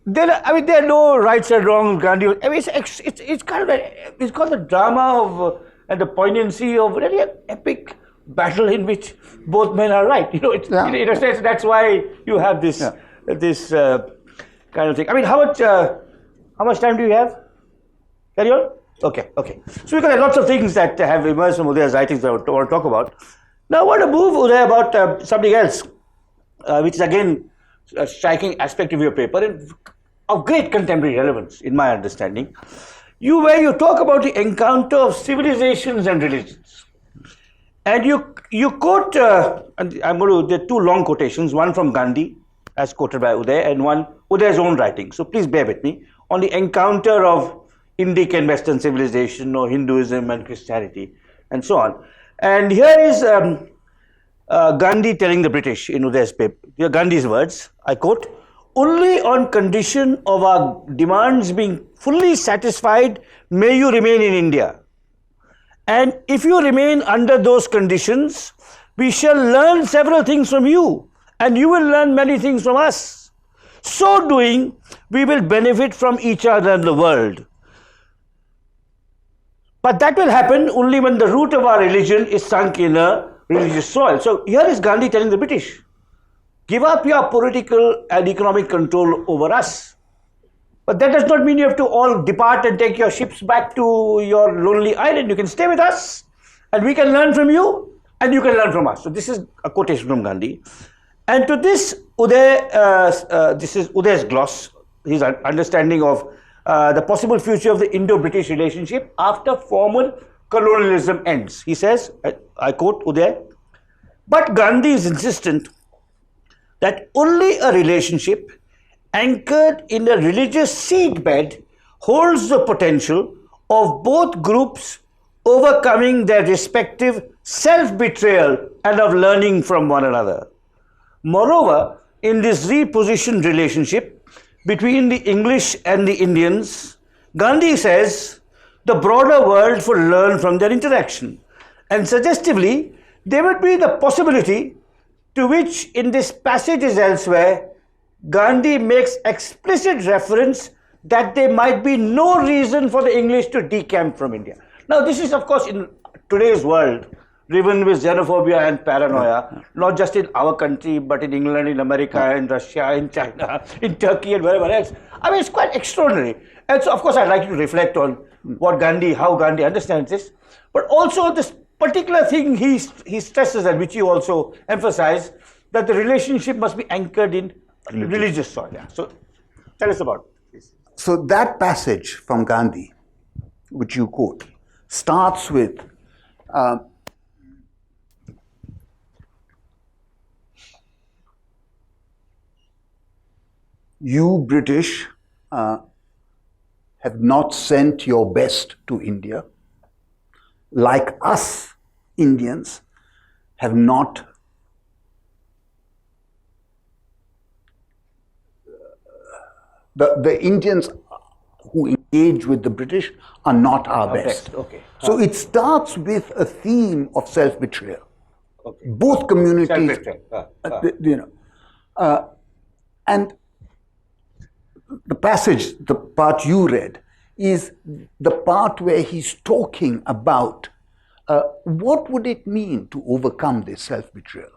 there are no rights and wrongs, Gandhi. It's kind of it's called the drama of, and the poignancy of really an epic battle in which both men are right. In a sense, that's why you have this kind of thing. I mean, how much time do you have? Carry on? Okay. So we've got lots of things that have emerged from Uday's writings that I want to talk about. Now I want to move, Uday, about something else, which is again a striking aspect of your paper and of great contemporary relevance, in my understanding. Where you talk about the encounter of civilizations and religions. And you quote, there are two long quotations, one from Gandhi, as quoted by Uday, and one Uday's own writing. So please bear with me on the encounter of Indic and Western civilization, or Hinduism and Christianity, and so on. And here is Gandhi telling the British in Uday's paper, Gandhi's words, I quote, "Only on condition of our demands being fully satisfied may you remain in India. And if you remain under those conditions, we shall learn several things from you, and you will learn many things from us. So doing, we will benefit from each other in the world. But that will happen only when the root of our religion is sunk in a religious soil." So here is Gandhi telling the British, give up your political and economic control over us. But that does not mean you have to all depart and take your ships back to your lonely island. You can stay with us, and we can learn from you, and you can learn from us. So this is a quotation from Gandhi. And to this, this is Uday's gloss, his understanding of the possible future of the Indo-British relationship after formal colonialism ends. He says, I quote Uday, but Gandhi is insistent that only a relationship anchored in a religious seedbed holds the potential of both groups overcoming their respective self-betrayal and of learning from one another. Moreover, in this repositioned relationship between the English and the Indians, Gandhi says the broader world would learn from their interaction. And suggestively, there would be the possibility to which in this passage as elsewhere, Gandhi makes explicit reference that there might be no reason for the English to decamp from India. Now, this is, of course, in today's world, driven with xenophobia and paranoia, not just in our country, but in England, in America, in Russia, in China, in Turkey, and wherever else. I mean, it's quite extraordinary. And so, of course, I'd like you to reflect on what Gandhi, how Gandhi understands this, but also this particular thing he stresses, and which you also emphasize, that the relationship must be anchored in religious soil. Yeah. So, tell us about it. So that passage from Gandhi, which you quote, starts with you British have not sent your best to India, like us Indians have not the Indians who engage with the British are not our best. Okay. So it starts with a theme of self-betrayal. Okay. Both communities, and the passage, the part you read, is the part where he's talking about what would it mean to overcome this self-betrayal.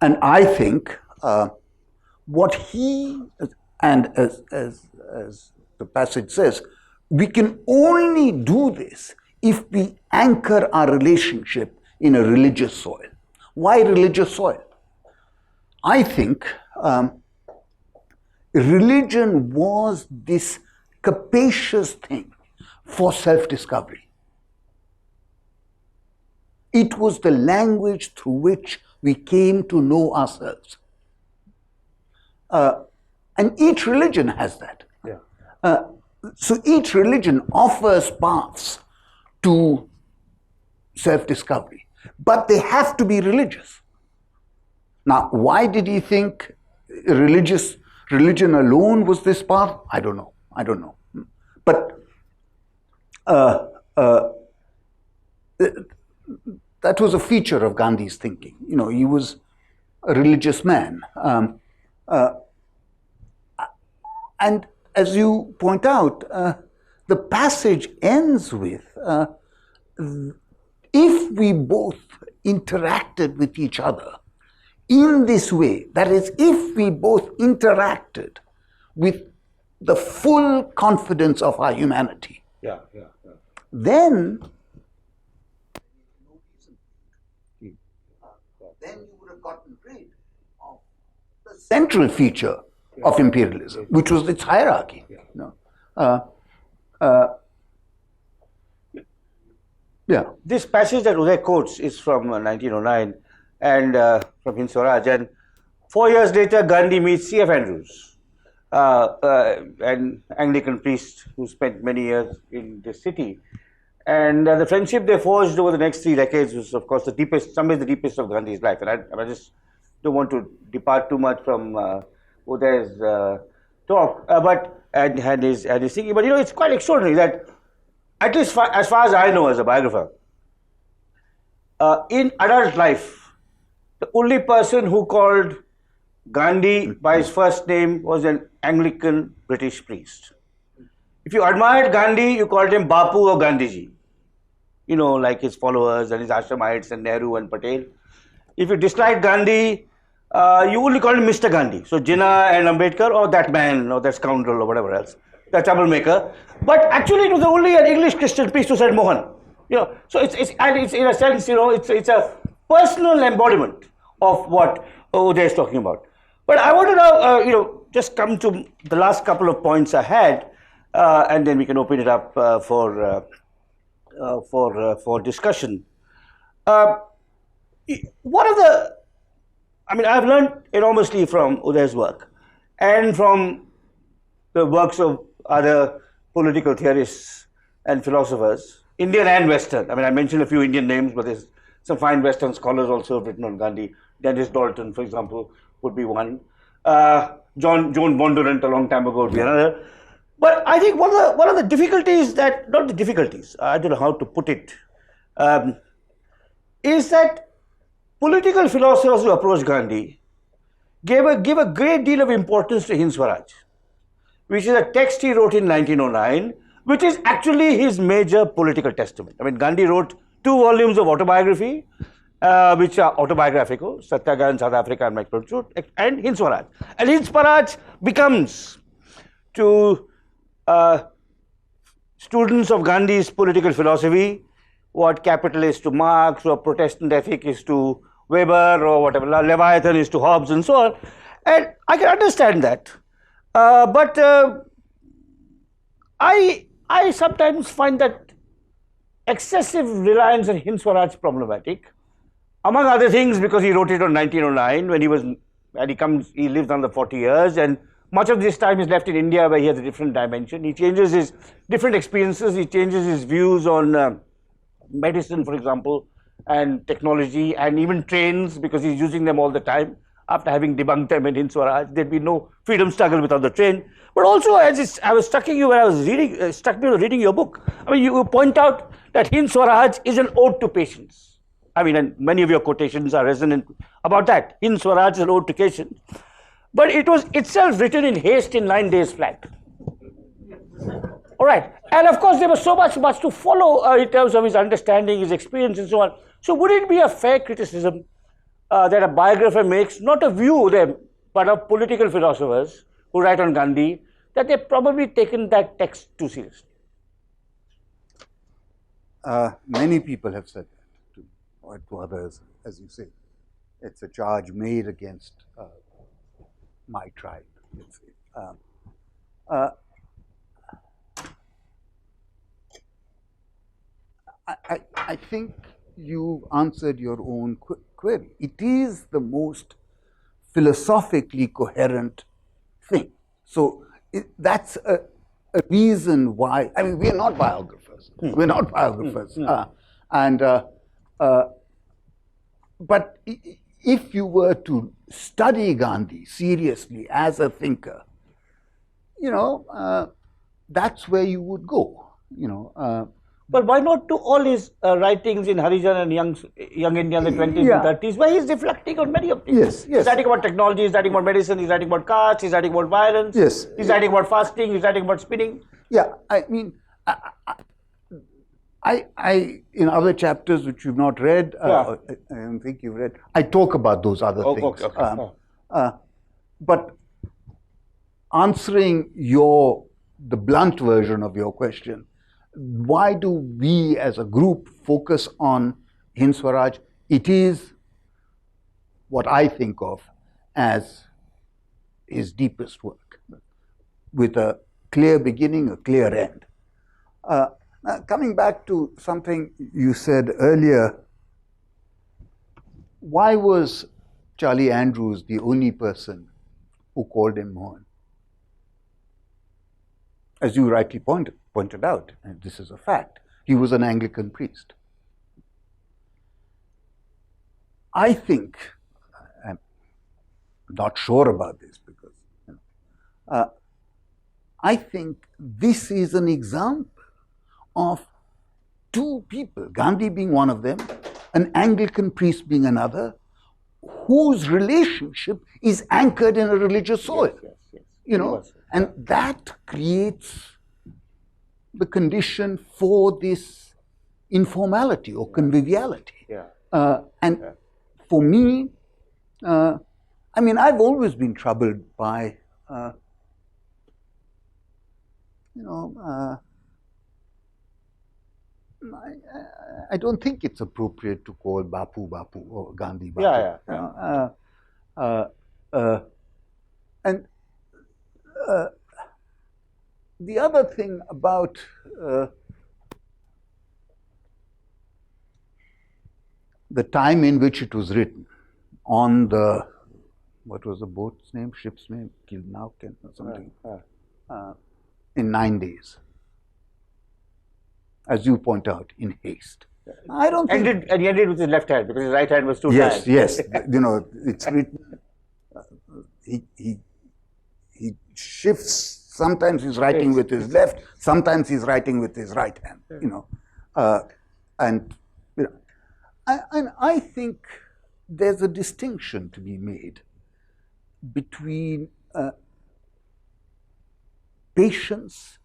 And I think what he, and as the passage says, we can only do this if we anchor our relationship in a religious soil. Why religious soil? I think religion was this capacious thing for self-discovery. It was the language through which we came to know ourselves. And each religion has that. Yeah. So each religion offers paths to self-discovery, but they have to be religious. Now, why did he think religion alone was this path? I don't know. But that was a feature of Gandhi's thinking. You know, he was a religious man. And as you point out, the passage ends with, if we both interacted with each other in this way, that is, if we both interacted with the full confidence of our humanity, then you would have gotten rid of the central feature of imperialism, which was its hierarchy. This passage that Uday quotes is from 1909 and from Hind Swaraj. And 4 years later, Gandhi meets C.F. Andrews, an Anglican priest who spent many years in this city. And the friendship they forged over the next 3 decades was, of course, the deepest, some ways the deepest of Gandhi's life. And I just don't want to depart too much from Uday's talk, and his thinking. But you know, it's quite extraordinary that, at least as far as I know as a biographer, in adult life, the only person who called Gandhi by his first name was an Anglican British priest. If you admired Gandhi, you called him Bapu or Gandhiji. You know, like his followers and his Ashramites and Nehru and Patel. If you disliked Gandhi, you only called him Mr. Gandhi. So Jinnah and Ambedkar, or that man, or that scoundrel, or whatever else, that troublemaker. But actually, it was only an English Christian priest who said Mohan. You know, so it's in a sense, you know, it's a personal embodiment of what Uday is talking about. But I want to now, just come to the last couple of points I had. and then we can open it up for discussion. One of the, I mean, I've learned enormously from Uday's work and from the works of other political theorists and philosophers, Indian and Western. I mean, I mentioned a few Indian names, but there's some fine Western scholars also have written on Gandhi. Dennis Dalton, for example, would be one. John Bondurant a long time ago would be another. But I think one of the difficulties that, not the difficulties, I don't know how to put it, is that political philosophers who approached Gandhi gave a great deal of importance to Hind Swaraj, which is a text he wrote in 1909, which is actually his major political testament. I mean, Gandhi wrote 2 volumes of autobiography, which are autobiographical, Satyagraha in South Africa and My Truth, and Hind Swaraj. And Hind Swaraj becomes, to students of Gandhi's political philosophy, what capital is to Marx, or Protestant ethic is to Weber, or whatever, Leviathan is to Hobbes, and so on. And I can understand that. But I sometimes find that excessive reliance on Hind Swaraj problematic, among other things because he wrote it on 1909 when he lived under 40 years, and much of this time is left in India where he has a different dimension. He changes his different experiences, he changes his views on medicine, for example, and technology, and even trains, because he's using them all the time. After having debunked them in Hind Swaraj, there'd be no freedom struggle without the train. But also, as I was struck you when I was reading, struck me reading your book. I mean, you point out that Hind Swaraj is an ode to patience. I mean, and many of your quotations are resonant about that. Hind Swaraj is an ode to patience. But it was itself written in haste in 9 days flat. All right. And of course, there was so much to follow in terms of his understanding, his experience, and so on. So would it be a fair criticism that a biographer makes, not of you, them, but of political philosophers who write on Gandhi, that they've probably taken that text too seriously? Many people have said that to others, as you say. It's a charge made against my tribe, let's say. I think you've answered your own query. It is the most philosophically coherent thing. So that's a reason why. I mean, we are not biographers. We're not biographers. But if you were to study Gandhi seriously as a thinker, that's where you would go. But why not to all his writings in Harijan and Young India in the 20s and 30s, where he's reflecting on many of these? Yes. He's writing about technology, he's writing about medicine, he's writing about caste, he's writing about violence, he's writing about fasting, he's writing about spinning. Yeah, I mean, I in other chapters which you've not read, I don't think you've read, I talk about those other things. Okay. But answering the blunt version of your question, why do we as a group focus on Hind Swaraj? It is what I think of as his deepest work, with a clear beginning, a clear end. Now, coming back to something you said earlier, why was Charlie Andrews the only person who called him Mohan? As you rightly pointed out, and this is a fact, he was an Anglican priest. I think, I'm not sure about this because, I think this is an example of two people, Gandhi being one of them, an Anglican priest being another, whose relationship is anchored in a religious soil. Yes. And that creates the condition for this informality or conviviality. For me, I mean, I've always been troubled by, I don't think it's appropriate to call Bapu or Gandhi Bapu. And the other thing about the time in which it was written, on the, what was the boat's name, ship's name, Kilnauken or something, in 9 days, as you point out, in haste. I don't think. And he ended with his left hand because his right hand was too tired. Yes, you know, it's written. He shifts. Sometimes he's writing with his left. Sometimes he's writing with his right hand. You know, and you know, and I think there's a distinction to be made between patience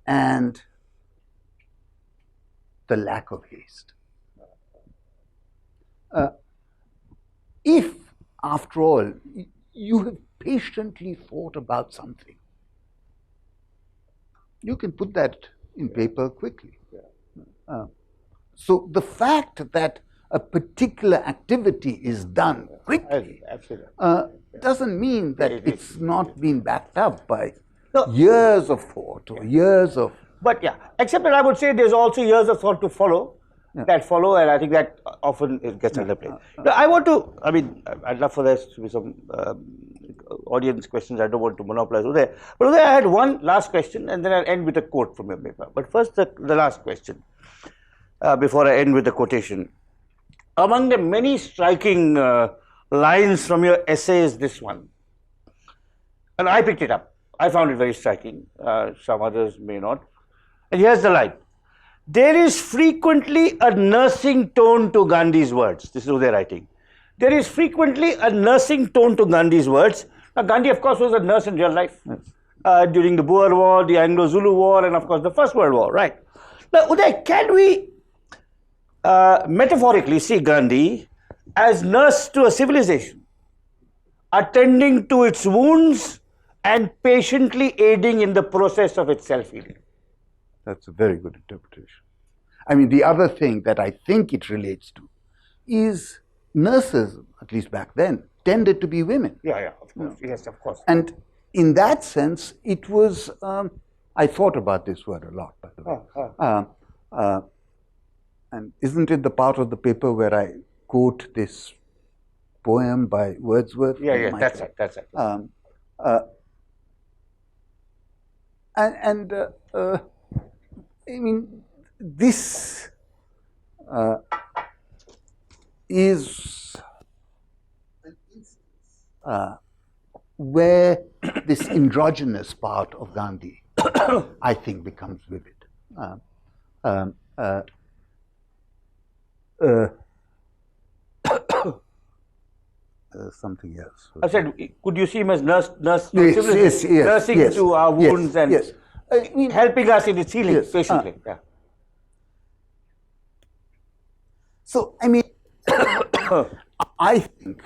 and the lack of haste. If, after all, you have patiently thought about something, you can put that in paper quickly. So the fact that a particular activity is done quickly doesn't mean that it's not been backed up by years of thought or years of. But yeah, except that I would say there's also years of thought to follow, that follow, and I think that often it gets underplayed. Now, I want to, I mean, I'd love for there to be some audience questions. I don't want to monopolize Uday. But Uday, I had one last question, and then I'll end with a quote from your paper. But first, the last question, before I end with the quotation. Among the many striking lines from your essay is this one. And I picked it up. I found it very striking. Some others may not. And here's the line. There is frequently a nursing tone to Gandhi's words. This is Uday writing. There is frequently a nursing tone to Gandhi's words. Now, Gandhi, of course, was a nurse in real life during the Boer War, the Anglo-Zulu War, and of course, the First World War, right? Now, Uday, can we metaphorically see Gandhi as nurse to a civilization, attending to its wounds and patiently aiding in the process of its self-healing? That's a very good interpretation. I mean, the other thing that I think it relates to is nurses, at least back then, tended to be women. Yeah, of course. Yes, of course. And in that sense, it was, I thought about this word a lot, by the way. And isn't it the part of the paper where I quote this poem by Wordsworth? Yeah, that's it. I mean, this is an instance where this androgynous part of Gandhi, I think, becomes vivid. Something else. I said, could you see him as nursing yes, to our wounds and I mean, helping us in its healing patiently? So, I mean, I think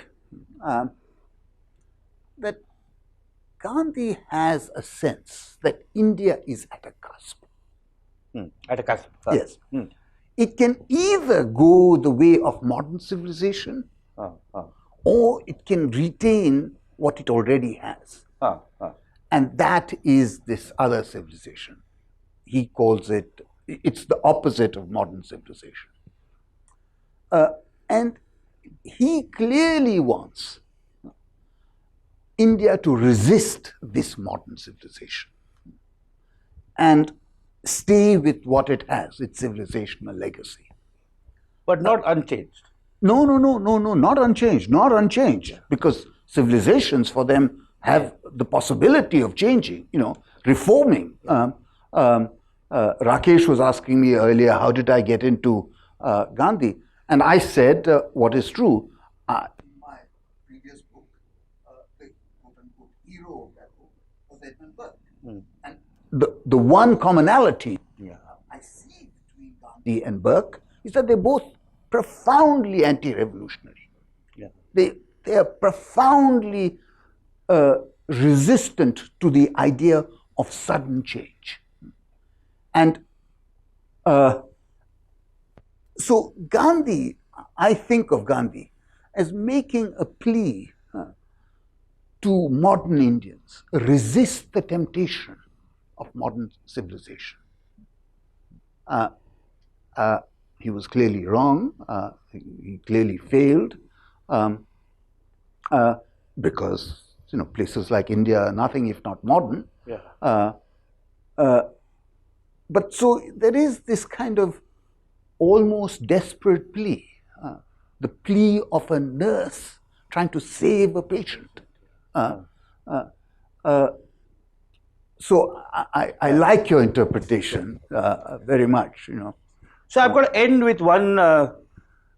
that Gandhi has a sense that India is at a cusp. At a cusp. Yes. It can either go the way of modern civilization or it can retain what it already has. And that is this other civilization. He calls it, it's the opposite of modern civilization. And he clearly wants India to resist this modern civilization and stay with what it has, its civilizational legacy. But not unchanged. No, not unchanged, because civilizations for them have the possibility of changing, reforming. Rakesh was asking me earlier, how did I get into Gandhi? And I said what is true. In my previous book, the quote-unquote hero of that book was Edmund Burke. And the one commonality I see between Gandhi and Burke is that they're both profoundly anti-revolutionary. They are profoundly resistant to the idea of sudden change. And so Gandhi, I think of Gandhi as making a plea to do modern Indians resist the temptation of modern civilization? He was clearly wrong. He clearly failed because places like India are nothing if not modern. Yeah. But so there is this kind of almost desperate plea, the plea of a nurse trying to save a patient. So I like your interpretation very much. So I've got to end with one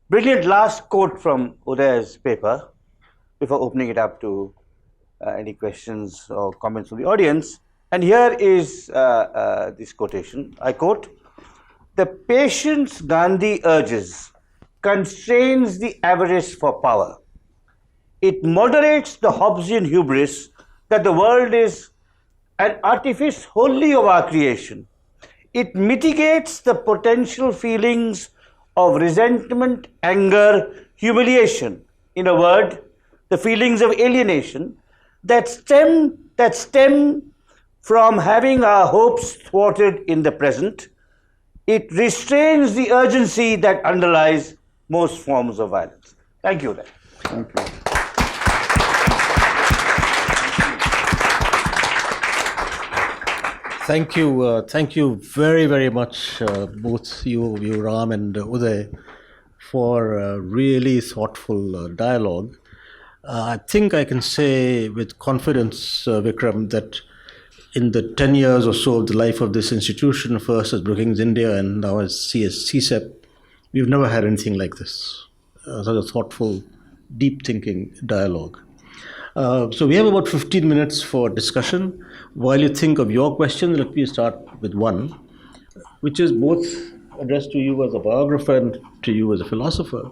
brilliant last quote from Uday's paper before opening it up to any questions or comments from the audience. And here is this quotation. I quote, "The patience Gandhi urges constrains the avarice for power. It moderates the Hobbesian hubris that the world is an artifice wholly of our creation. It mitigates the potential feelings of resentment, anger, humiliation. In a word, the feelings of alienation that stem from having our hopes thwarted in the present. It restrains the urgency that underlies most forms of violence." Thank you. Thank you. Thank you very, very much, both you, Ram and Uday, for really thoughtful dialogue. I think I can say with confidence, Vikram, that in the 10 years or so of the life of this institution, first as Brookings India and now as CSEP, we've never had anything like this. Such a thoughtful, deep thinking dialogue. So we have about 15 minutes for discussion. While you think of your question, let me start with one, which is both addressed to you as a biographer and to you as a philosopher.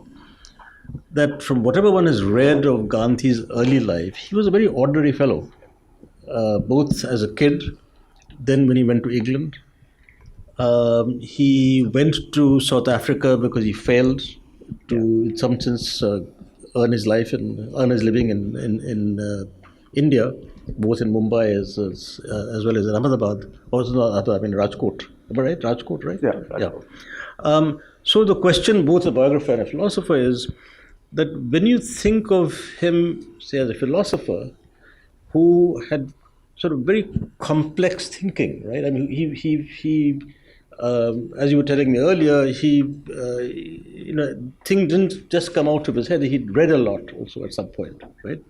That from whatever one has read of Gandhi's early life, he was a very ordinary fellow, both as a kid, then when he went to England. He went to South Africa because he failed to, in some sense, earn his living in India, both in Mumbai as well as in Ahmedabad. Rajkot. Am I right? Rajkot, right? Yeah. Yeah. So the question, both a biographer and a philosopher, is that when you think of him, say, as a philosopher who had sort of very complex thinking, right? I mean, he as you were telling me earlier, thing didn't just come out of his head. He'd read a lot also at some point, right?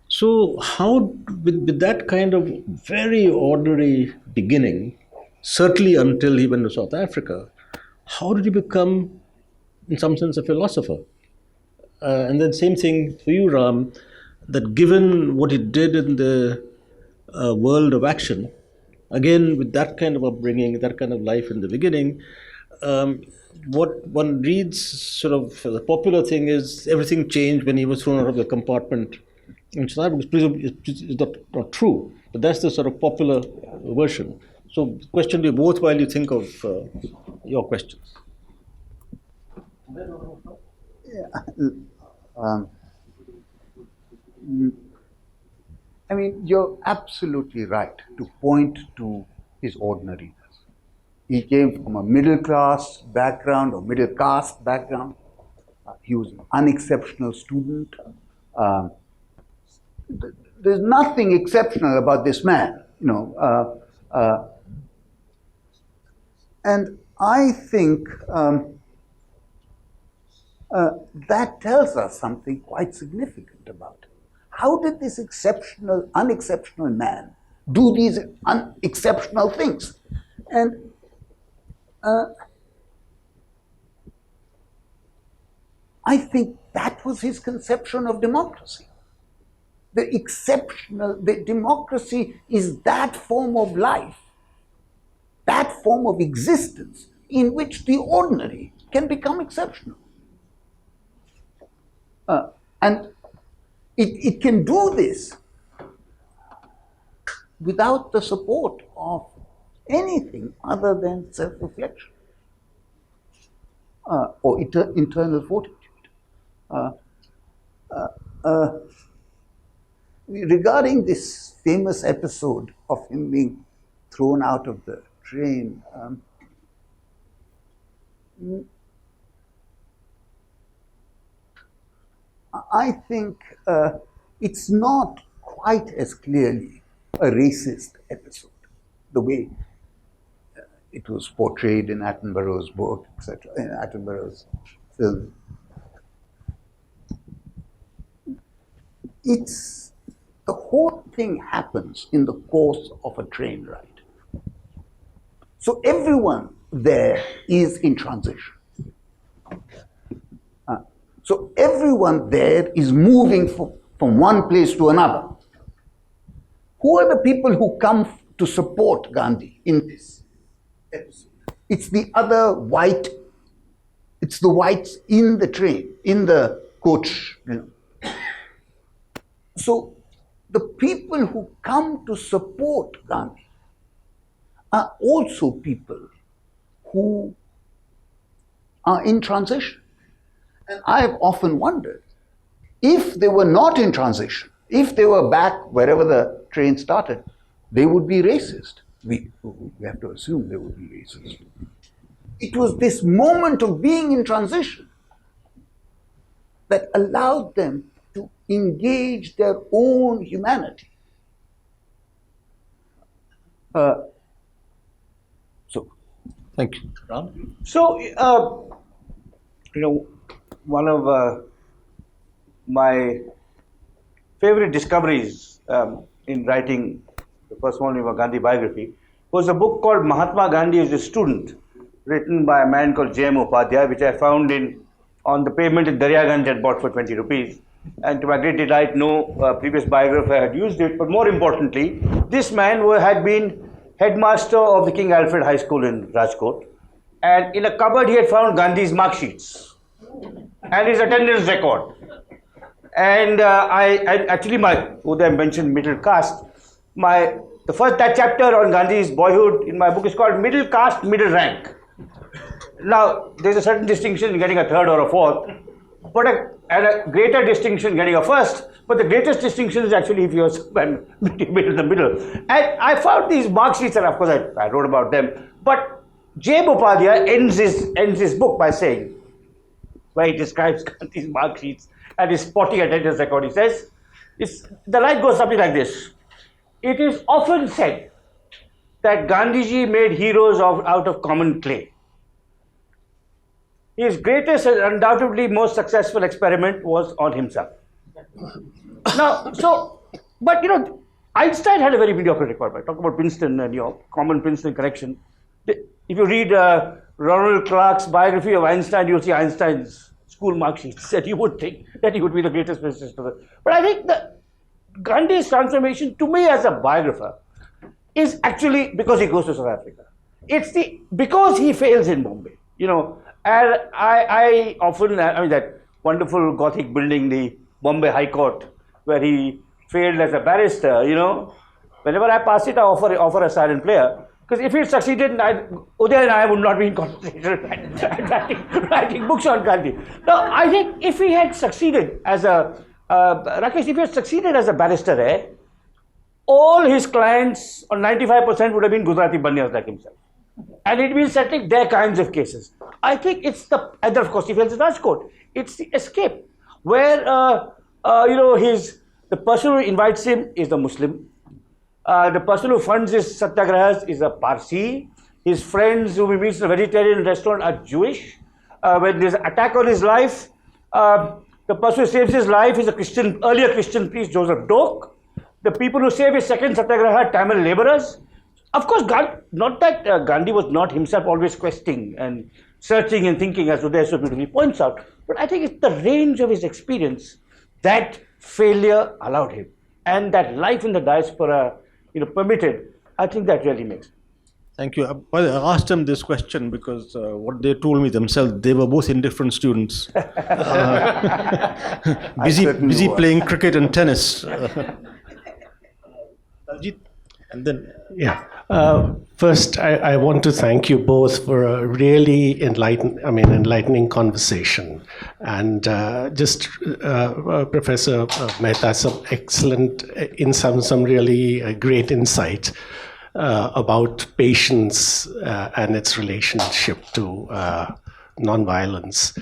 So how, with that kind of very ordinary beginning, certainly until he went to South Africa, how did he become, in some sense, a philosopher? And then same thing for you, Ram, that given what he did in the world of action, again, with that kind of upbringing, that kind of life in the beginning, what one reads, sort of the popular thing is everything changed when he was thrown out of the compartment. And so that is not true, but that's the sort of popular version. So, question to you both while you think of your questions. I mean, you're absolutely right to point to his ordinariness. He came from a middle class background or middle caste background. He was an unexceptional student. There's nothing exceptional about this man, and I think that tells us something quite significant about him. How did this unexceptional man do these unexceptional things? And I think that was his conception of democracy. The democracy is that form of life, that form of existence in which the ordinary can become exceptional. And it can do this without the support of anything other than self-reflection or internal fortitude. regarding this famous episode of him being thrown out of the train, I think it's not quite as clearly a racist episode, the way it was portrayed in Attenborough's book, etc., in Attenborough's film. The whole thing happens in the course of a train ride. So everyone there is in transition. So everyone there is moving from one place to another. Who are the people who come to support Gandhi in this episode? It's the other white, it's the whites in the train, in the coach. So the people who come to support Gandhi are also people who are in transition. And I've often wondered, if they were not in transition, if they were back wherever the train started, they would be racist. We have to assume they would be racist. It was this moment of being in transition that allowed them to engage their own humanity. Thank you. Ram? So, one of my favorite discoveries in writing the first volume of a Gandhi biography was a book called Mahatma Gandhi as a Student, written by a man called J.M. Upadhyay, which I found on the pavement in Daryaganj and bought for 20 rupees. And to my great delight, no previous biographer had used it. But more importantly, this man had been headmaster of the King Alfred High School in Rajkot. And in a cupboard, he had found Gandhi's mark sheets and his attendance record. And Uday mentioned middle caste. That chapter on Gandhi's boyhood in my book is called Middle Caste, Middle Rank. Now, there's a certain distinction in getting a third or a fourth, and a greater distinction in getting a first, but the greatest distinction is actually if you're in the middle. And I found these mark sheets, and of course I wrote about them, but J. Upadhyay ends his book by saying, where he describes these mark sheets and his spotty attendance record, he says, the line goes something like this. It is often said that Gandhiji made heroes out of common clay. His greatest and undoubtedly most successful experiment was on himself. But Einstein had a very mediocre record. I talk about Princeton and your common Princeton connection. If you read Ronald Clark's biography of Einstein, you'll see Einstein's school mark sheets, and you would think that he would be the greatest physicist ever. But I think that Gandhi's transformation, to me as a biographer, is actually because he goes to South Africa. It's because he fails in Bombay, And I often, that wonderful Gothic building, the Bombay High Court, where he failed as a barrister, Whenever I pass it, I offer a silent player. Because if he had succeeded, Uday and I would not be in conversation writing books on Gandhi. Now, I think if he had succeeded as Rakesh, if he had succeeded as a barrister, all his clients, or 95%, would have been Gujarati Banyas like himself. And he'd been settling their kinds of cases. I think it's and of course, he fails in Rajkot. It's the escape, where, the person who invites him is the Muslim. The person who funds his satyagrahas is a Parsi. His friends who he meets in a vegetarian restaurant are Jewish. When there's an attack on his life, the person who saves his life is earlier Christian priest Joseph Doak. The people who save his second satyagraha are Tamil laborers. Of course, not that Gandhi was not himself always questing and searching and thinking, as Uday so beautifully points out, but I think it's the range of his experience that failure allowed him, and that life in the diaspora, permitted. I think that really makes it. Thank you. I asked them this question because what they told me themselves, they were both indifferent students, busy playing cricket and tennis. And then, First, I want to thank you both for a really enlightening conversation, and Professor Mehta, some really great insight about patience and its relationship to nonviolence.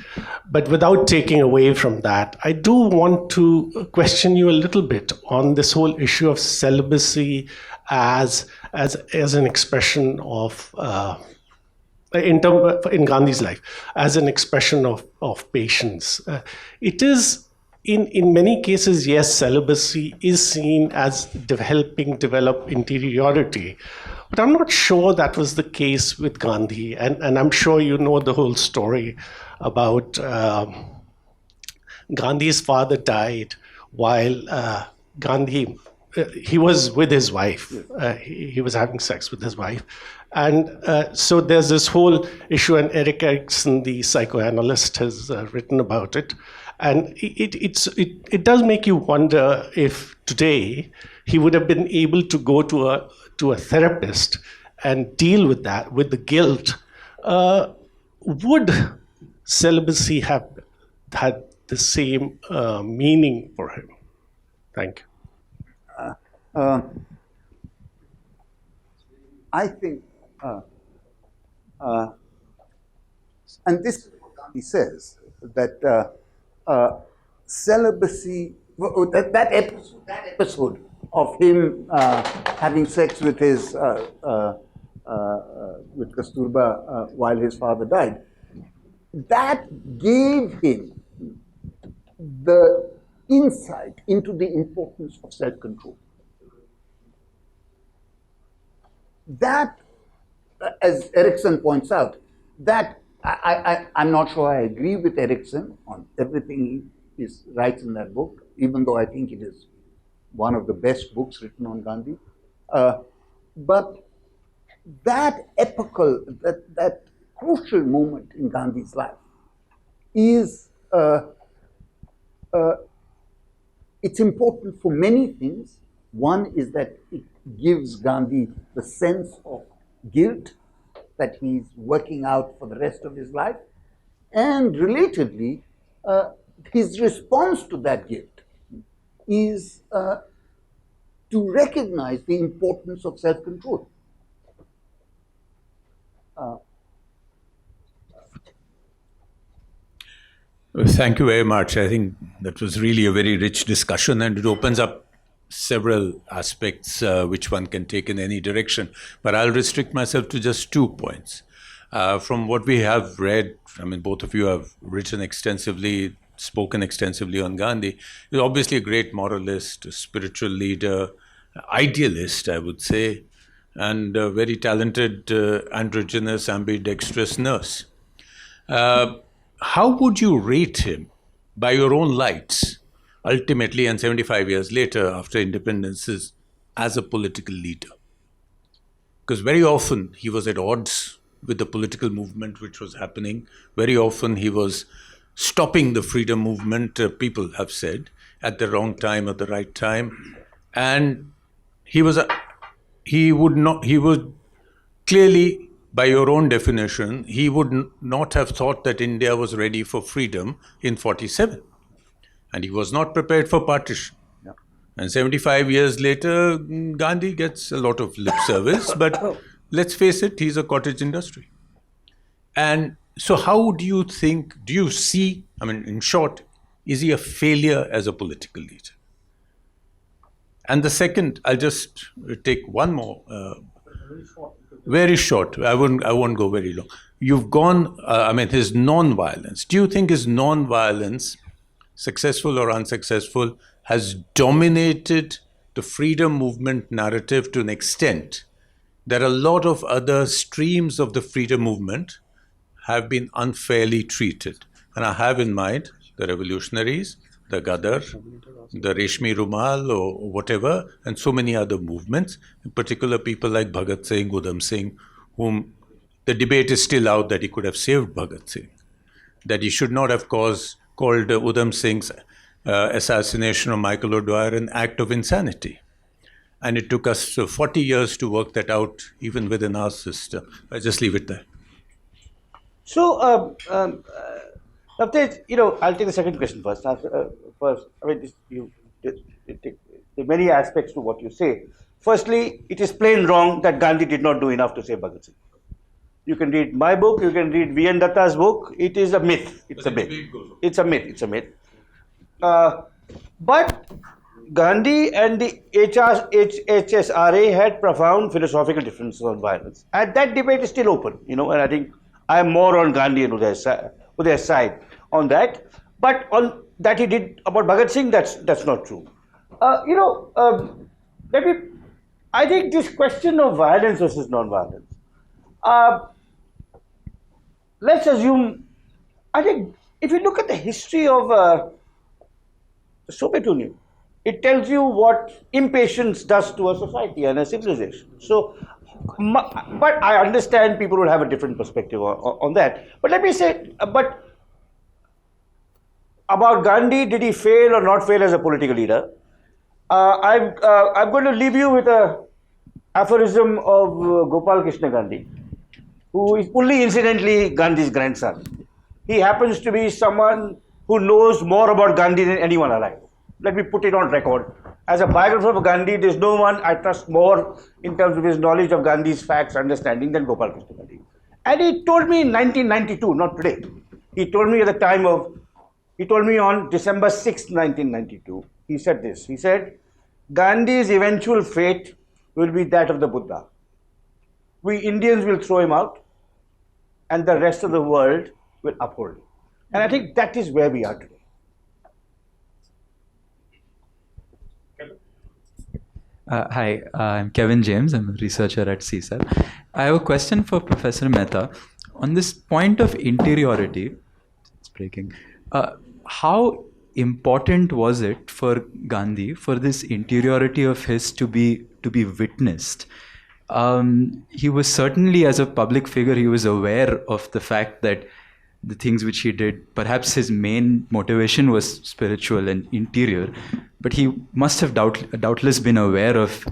But without taking away from that, I do want to question you a little bit on this whole issue of celibacy as an expression of in Gandhi's life, as an expression of patience. It is in many cases, yes, celibacy is seen as helping develop interiority, but I'm not sure that was the case with Gandhi, and I'm sure you know the whole story about Gandhi's father died while Gandhi, he was with his wife. He was having sex with his wife. And so there's this whole issue, and Erik Erikson, the psychoanalyst, has written about it. And it does make you wonder if today he would have been able to go to a therapist and deal with that, with the guilt. Would celibacy have had the same meaning for him? Thank you. I think, and this he says that celibacy, that episode of him having sex with his with Kasturba while his father died, that gave him the insight into the importance of self-control. That, as Erikson points out, that I'm not sure I agree with Erikson on everything he writes in that book, even though I think it is one of the best books written on Gandhi. But that epochal, that crucial moment in Gandhi's life is it's important for many things. One is that it gives Gandhi the sense of guilt that he's working out for the rest of his life. And relatedly, his response to that guilt is to recognize the importance of self-control. Thank you very much. I think that was really a very rich discussion, and it opens up several aspects which one can take in any direction. But I'll restrict myself to just 2 points. From what we have read, I mean, both of you have written extensively, spoken extensively on Gandhi. He's obviously a great moralist, a spiritual leader, idealist, I would say, and a very talented, androgynous, ambidextrous nurse. How would you rate him by your own lights, ultimately, and 75 years later, after independence, as a political leader? Because very often he was at odds with the political movement which was happening. Very often he was stopping the freedom movement, people have said, at the wrong time, at the right time. And he would clearly, by your own definition, he would not have thought that India was ready for freedom in 47. And he was not prepared for partition. Yeah. And 75 years later, Gandhi gets a lot of lip service, but let's face it, he's a cottage industry. And so how do you see, I mean, in short, is he a failure as a political leader? And the second, I'll just take one more. Very short. I won't go very long. You've gone, his non-violence. Do you think his non-violence, successful or unsuccessful, has dominated the freedom movement narrative to an extent that a lot of other streams of the freedom movement have been unfairly treated? And I have in mind the revolutionaries, the Gadar, the Reshmi Rumal or whatever, and so many other movements, in particular people like Bhagat Singh, Udham Singh, whom the debate is still out that he could have saved Bhagat Singh, that he should not have called Udham Singh's assassination of Michael O'Dwyer an act of insanity. And it took us 40 years to work that out, even within our system. I just leave it there. So, Navtej, I'll take the second question first. First, I mean, there are many aspects to what you say. Firstly, it is plain wrong that Gandhi did not do enough to save Bhagat Singh. You can read my book, you can read V.N. Datta's book. It is a myth. It's a myth. It's a myth. It's a myth. But Gandhi and the HSRA had profound philosophical differences on violence. And that debate is still open, and I think I am more on Gandhi and Uday's side on that. But on that he did about Bhagat Singh, that's not true. I think this question of violence versus non-violence, let's assume, I think if you look at the history of the Soviet Union, it tells you what impatience does to a society and a civilization. So, but I understand people will have a different perspective on that. But let me say, but about Gandhi, did he fail or not fail as a political leader? I'm going to leave you with a aphorism of Gopal Krishna Gandhi, who is only incidentally Gandhi's grandson. He happens to be someone who knows more about Gandhi than anyone alive. Let me put it on record. As a biographer of Gandhi, there's no one I trust more in terms of his knowledge of Gandhi's facts, understanding than Gopal Krishna Gandhi. And he told me in 1992, not today. He told me on December 6, 1992, he said this. He said, Gandhi's eventual fate will be that of the Buddha. We Indians will throw him out, and the rest of the world will uphold him. And I think that is where we are today. Hi, I'm Kevin James. I'm a researcher at CSEP. I have a question for Professor Mehta. On this point of interiority, it's breaking. How important was it for Gandhi for this interiority of his to be witnessed? He was certainly, as a public figure, he was aware of the fact that the things which he did, perhaps his main motivation was spiritual and interior, but he must have doubtless been aware of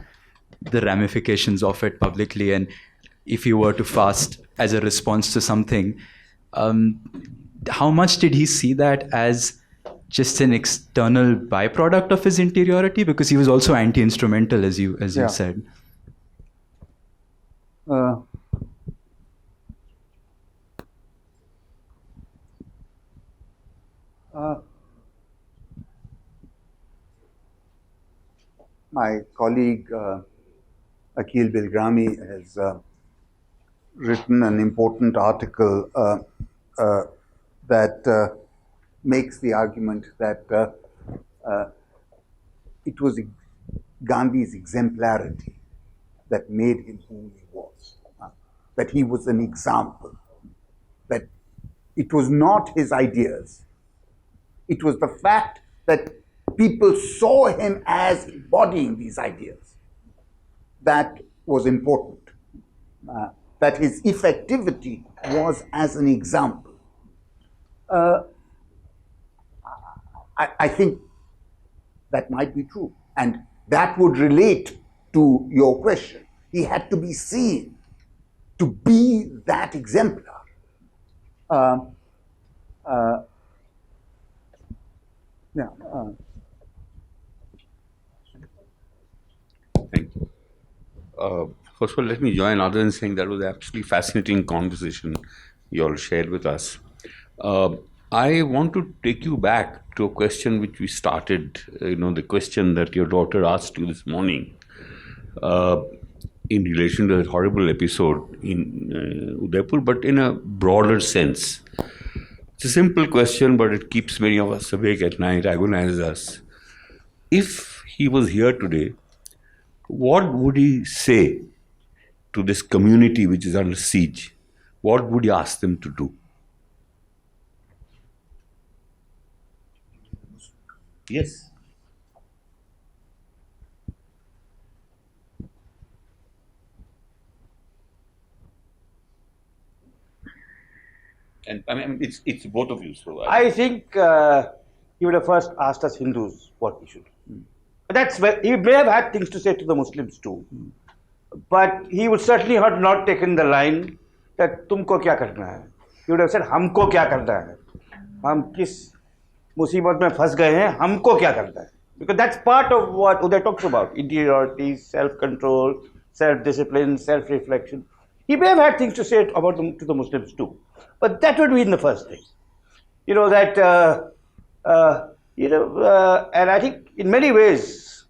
the ramifications of it publicly. And if he were to fast as a response to something, how much did he see that as just an external byproduct of his interiority? Because he was also anti-instrumental, as you said. My colleague Akhil Bilgrami has written an important article that makes the argument that it was Gandhi's exemplarity that made him who he was, that he was an example, that it was not his ideas, it was the fact that people saw him as embodying these ideas that was important, that his effectivity was as an example. I think that might be true, and that would relate to your question. He had to be seen to be that exemplar. Thank you. First of all, let me join others in saying that was an absolutely fascinating conversation you all shared with us. I want to take you back to a question which we started, the question that your daughter asked you this morning in relation to that horrible episode in Udaipur, but in a broader sense. It's a simple question, but it keeps many of us awake at night, agonizes us. If he was here today, what would he say to this community which is under siege? What would he ask them to do? Yes. And I mean, it's both of you. So I think he would have first asked us Hindus what we should do. That's where he may have had things to say to the Muslims too, but he would certainly have not taken the line that "Tumko kya karna hai." He would have said "Humko kya karna hai." हम किस मुसीबत में फंस गए हैं, हमको क्या करना है? Because that's part of what Uday talks about: interiority, self-control, self-discipline, self-reflection. He may have had things to say about them to the Muslims too, but that would be in the first thing. You know that, and I think in many ways,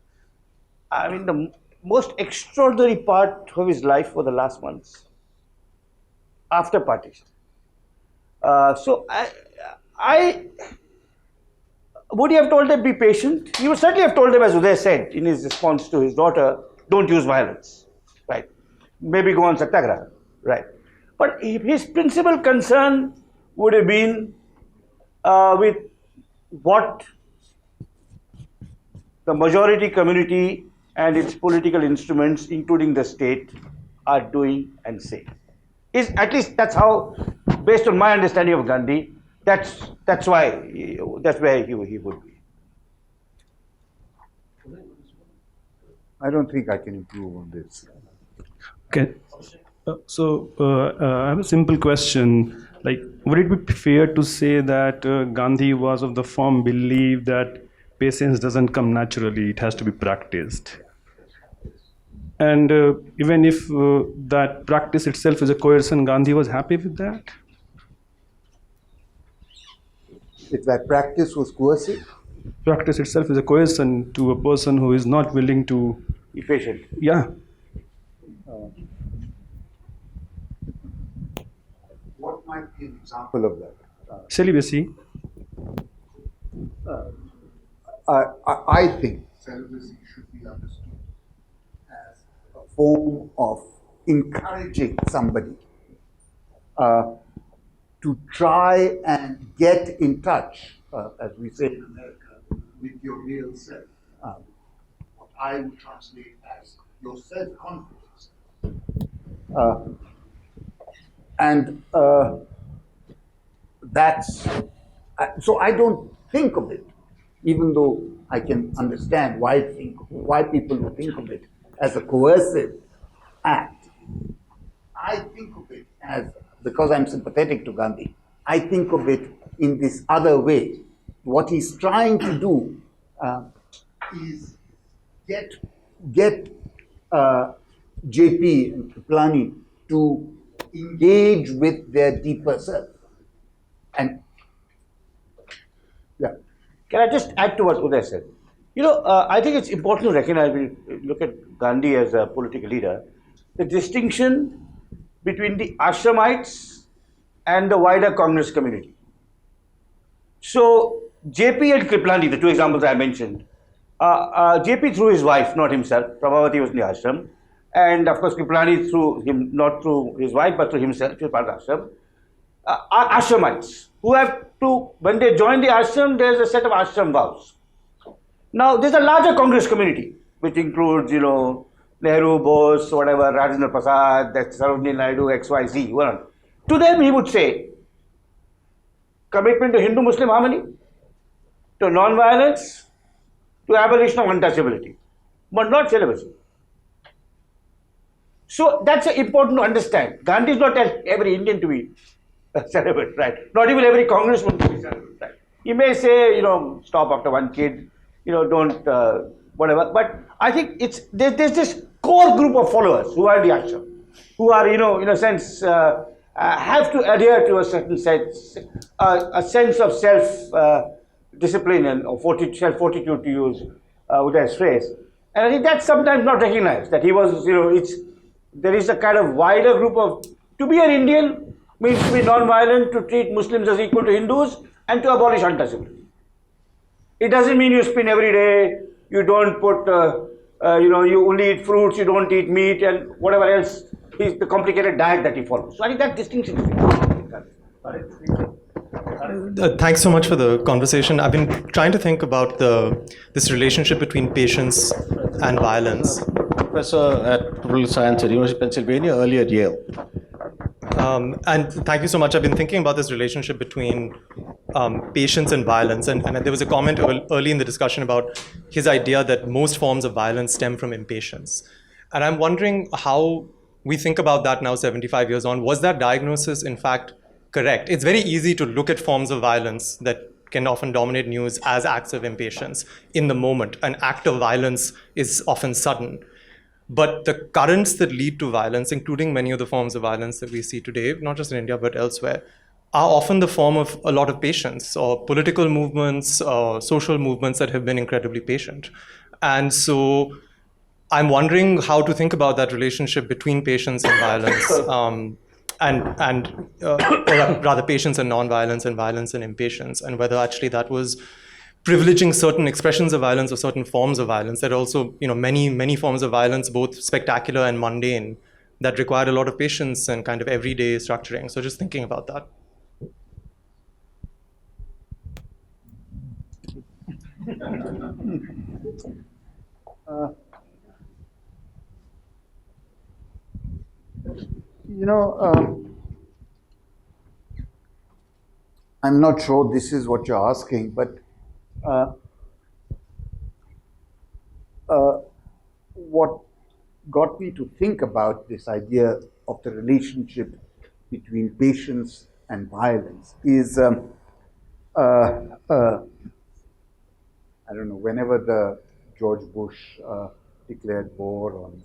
I mean, the most extraordinary part of his life were the last months after partition. So I would he have told them be patient? He would certainly have told them, as Uday said in his response to his daughter, don't use violence, right? Maybe go on satyagraha, right? But his principal concern would have been with what the majority community and its political instruments, including the state, are doing and saying. At least that's how, based on my understanding of Gandhi, that's where he would be. I don't think I can improve on this. Okay. I have a simple question. Like, would it be fair to say that Gandhi was of the firm belief that patience doesn't come naturally, it has to be practiced? And even if that practice itself is a coercion, Gandhi was happy with that? If that practice was coercive? Practice itself is a coercion to a person who is not willing to be patient. Yeah. What might be an example of that? Celibacy. I think celibacy should be understood as a form of encouraging somebody to try and get in touch, as we say in America, with your real self. What I would translate as your self-confidence. That's so I don't think of it, even though I can understand why people would think of it as a coercive act. I think of it as, because I'm sympathetic to Gandhi, I think of it in this other way. What he's trying to do is get JP and Kripalani to engage with their deeper self. And yeah. Can I just add to what Uday said? I think it's important to recognize, when you look at Gandhi as a political leader, the distinction between the Ashramites and the wider Congress community. So, JP and Kripalani, the two examples I mentioned, JP through his wife, not himself. Prabhavati was in the ashram. And of course, Kripalani through him, not through his wife, but through himself, he was part of the ashram. Are Ashramites who have to, when they join the ashram, there's a set of ashram vows. Now, there's a larger Congress community, which includes, Nehru, Bose, whatever, Rajendra Prasad, that's Sarojini Naidu, XYZ, whatever. To them, he would say, commitment to Hindu-Muslim harmony, to non-violence, to abolition of untouchability, but not celibacy. So that's important to understand. Gandhi is not telling every Indian to be celibate, right? Not even every congressman to be celibate, right? He may say, stop after one kid, don't, whatever. But I think there's this core group of followers who are the ashram, who are, in a sense, have to adhere to a certain sense, a sense of self-discipline and self-fortitude, to use Uday's phrase. And I think that's sometimes not recognized, that he was, there is a kind of wider group of, to be an Indian means to be non-violent, to treat Muslims as equal to Hindus, and to abolish untouchability. It doesn't mean you spin every day, you don't put, you only eat fruits, you don't eat meat, and whatever else is the complicated diet that he follows. So I think that distinction is important. Thanks so much for the conversation. I've been trying to think about this relationship between patience and violence. Professor at Political Science at University of Pennsylvania, earlier at Yale. And thank you so much. I've been thinking about this relationship between patience and violence. And there was a comment early in the discussion about his idea that most forms of violence stem from impatience. And I'm wondering how we think about that now, 75 years on. Was that diagnosis, in fact, correct? It's very easy to look at forms of violence that can often dominate news as acts of impatience in the moment. An act of violence is often sudden. But the currents that lead to violence, including many of the forms of violence that we see today, not just in India but elsewhere, are often the form of a lot of patience, or political movements, or social movements that have been incredibly patient. And so I'm wondering how to think about that relationship between patience and violence, or rather patience and non-violence, and violence and impatience, and whether actually that was privileging certain expressions of violence or certain forms of violence. There are also, many forms of violence, both spectacular and mundane, that require a lot of patience and kind of everyday structuring. So just thinking about that. I'm not sure this is what you're asking, but what got me to think about this idea of the relationship between patience and violence is, I don't know, whenever the George Bush declared war on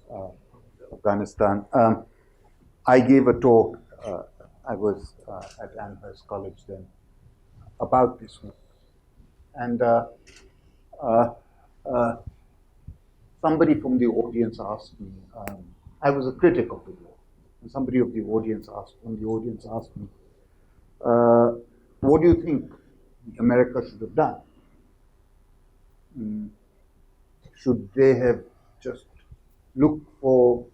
Afghanistan, I gave a talk, I was at Amherst College then, about this one. And somebody from the audience asked me, I was a critic of the war, and somebody from the audience asked me, what do you think America should have done? Should they have just looked for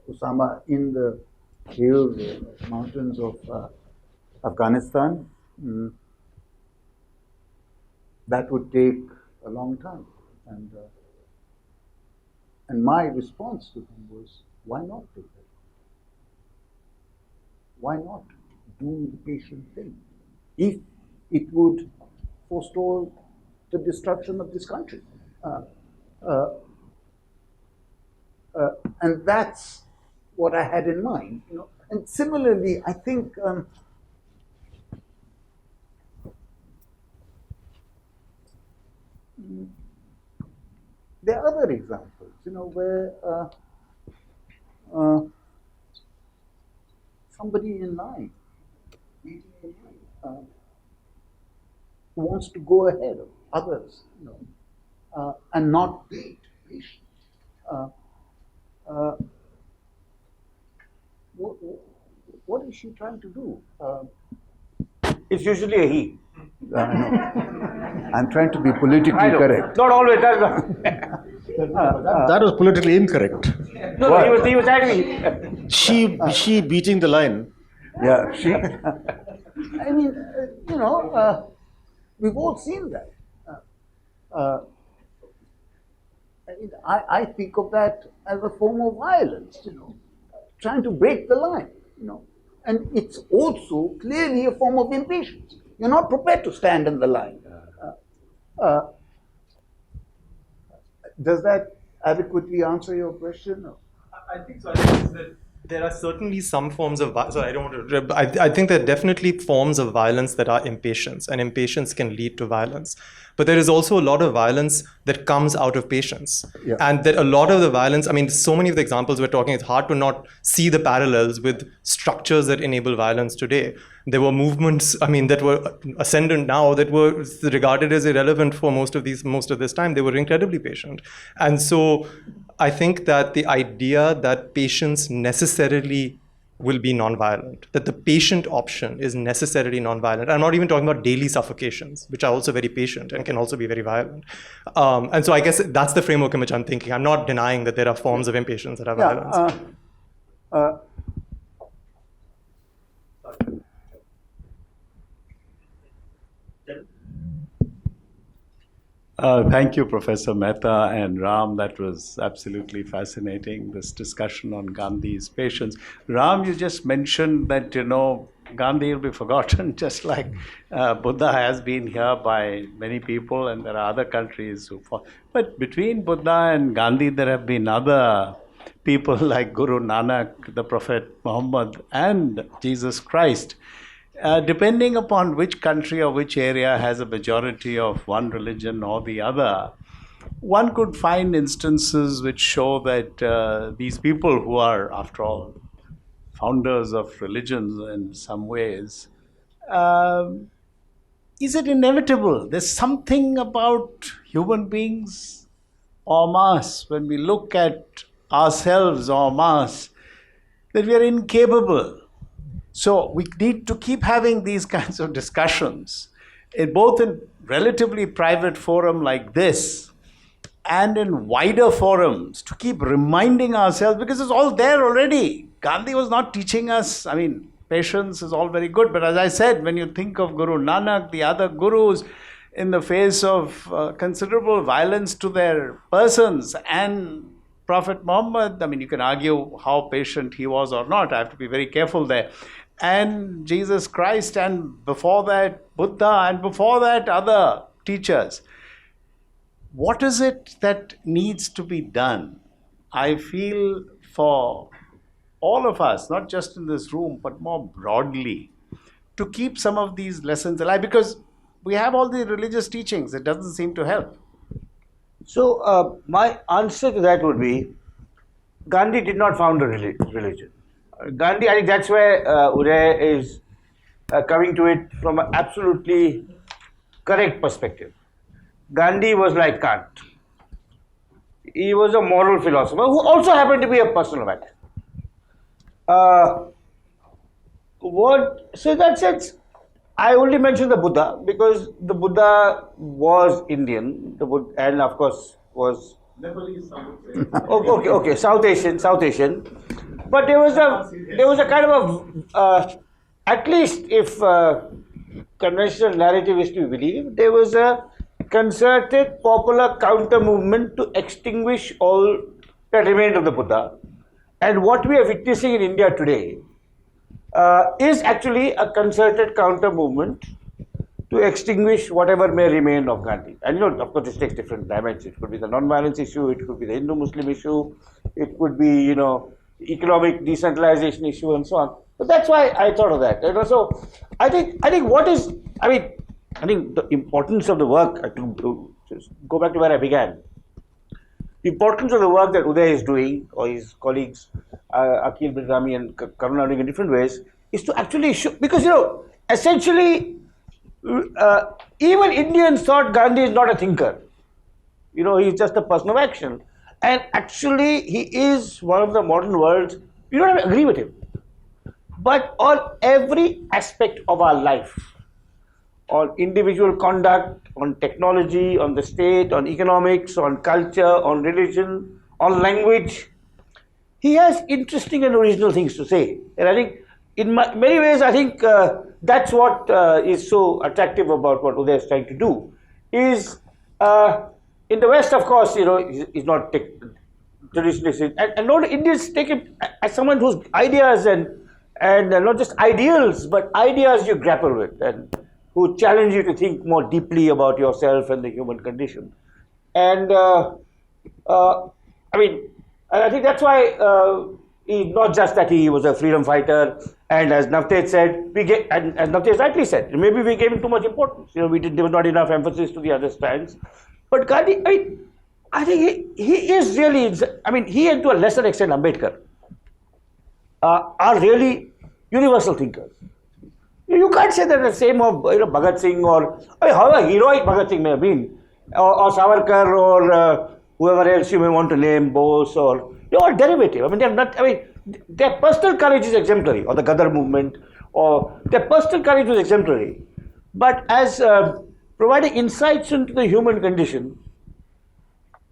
Osama in the hills or mountains of Afghanistan? That would take a long time. And my response to him was, why not do that? Why not do the patient thing? If it would forestall the destruction of this country. And that's what I had in mind. And similarly, I think there are other examples, where somebody in line, waiting in line, who wants to go ahead of others, and not wait patiently. What is she trying to do? It's usually a he. I know. I'm trying to be politically correct. Not always. That was politically incorrect. No, he was angry. She beating the line. Yeah, she. I mean, we've all seen that. I think of that as a form of violence, trying to break the line, and it's also clearly a form of impatience. You're not prepared to stand in the line. Does that adequately answer your question? I think so. I think that there are certainly some forms of violence. So I don't want to. I think there are definitely forms of violence that are impatience, and impatience can lead to violence. But there is also a lot of violence that comes out of patience. Yeah. And that a lot of the violence, so many of the examples we're talking, it's hard to not see the parallels with structures that enable violence today. There were movements, that were ascendant now, that were regarded as irrelevant for most of this time. They were incredibly patient. And so I think that the idea that patience necessarily will be nonviolent, that the patient option is necessarily nonviolent. I'm not even talking about daily suffocations, which are also very patient and can also be very violent. And so I guess that's the framework in which I'm thinking. I'm not denying that there are forms of impatience that are violence. Thank you, Professor Mehta and Ram. That was absolutely fascinating, this discussion on Gandhi's patience. Ram, you just mentioned that, Gandhi will be forgotten, just like Buddha has been here by many people, and there are other countries who follow. But between Buddha and Gandhi, there have been other people like Guru Nanak, the Prophet Muhammad, and Jesus Christ. Depending upon which country or which area has a majority of one religion or the other, one could find instances which show that these people who are, after all, founders of religions in some ways, is it inevitable? There's something about human beings en masse, when we look at ourselves en masse, that we are incapable. So we need to keep having these kinds of discussions, both in relatively private forum like this and in wider forums, to keep reminding ourselves, because it's all there already. Gandhi was not teaching us, patience is all very good, but as I said, when you think of Guru Nanak, the other gurus, in the face of considerable violence to their persons, and Prophet Muhammad, you can argue how patient he was or not, I have to be very careful there, and Jesus Christ, and before that Buddha, and before that other teachers. What is it that needs to be done? I feel for all of us, not just in this room, but more broadly, to keep some of these lessons alive, because we have all the religious teachings, it doesn't seem to help. So my answer to that would be, Gandhi did not found a religion. Gandhi, I think that's where Uday is coming to it from an absolutely correct perspective. Gandhi was like Kant. He was a moral philosopher who also happened to be a person of action. So in that sense, I only mentioned the Buddha because the Buddha was Indian, and of course was Nepalese, okay, South Asian. But there was a kind of at least if conventional narrative is to be believed, there was a concerted popular counter movement to extinguish all that remained of the Buddha. And what we are witnessing in India today is actually a concerted counter movement to extinguish whatever may remain of Gandhi. And of course, this takes different dimensions. It could be the non-violence issue, it could be the Hindu-Muslim issue, it could be, economic decentralization issue and so on. But that's why I thought of that. So I think I think the importance of the work, to just go back to where I began, the importance of the work that Uday is doing, or his colleagues, Akhil Bidrami and Karuna are doing in different ways, is to actually show, because essentially, even Indians thought Gandhi is not a thinker. He's just a person of action. And actually, he is one of the modern world's, you don't have to agree with him, but on every aspect of our life, on individual conduct, on technology, on the state, on economics, on culture, on religion, on language, he has interesting and original things to say. And I think, in many ways, that's what is so attractive about what Uday is trying to do. Is in the West, of course, he's not traditionally, and not Indians take him as someone whose ideas and not just ideals, but ideas you grapple with, and who challenge you to think more deeply about yourself and the human condition. And I think that's why not just that he was a freedom fighter, and as Navtej said, and as Navtej rightly said, maybe we gave him too much importance. There was not enough emphasis to the other strands. But Gandhi, I think he is really, he and to a lesser extent Ambedkar are really universal thinkers. You can't say that the same of Bhagat Singh, or however heroic Bhagat Singh may have been, or Savarkar, or whoever else you may want to name, Bose, or they're all derivative. They're not. Their personal courage is exemplary, or the Gadar movement, or their personal courage was exemplary. But as providing insights into the human condition,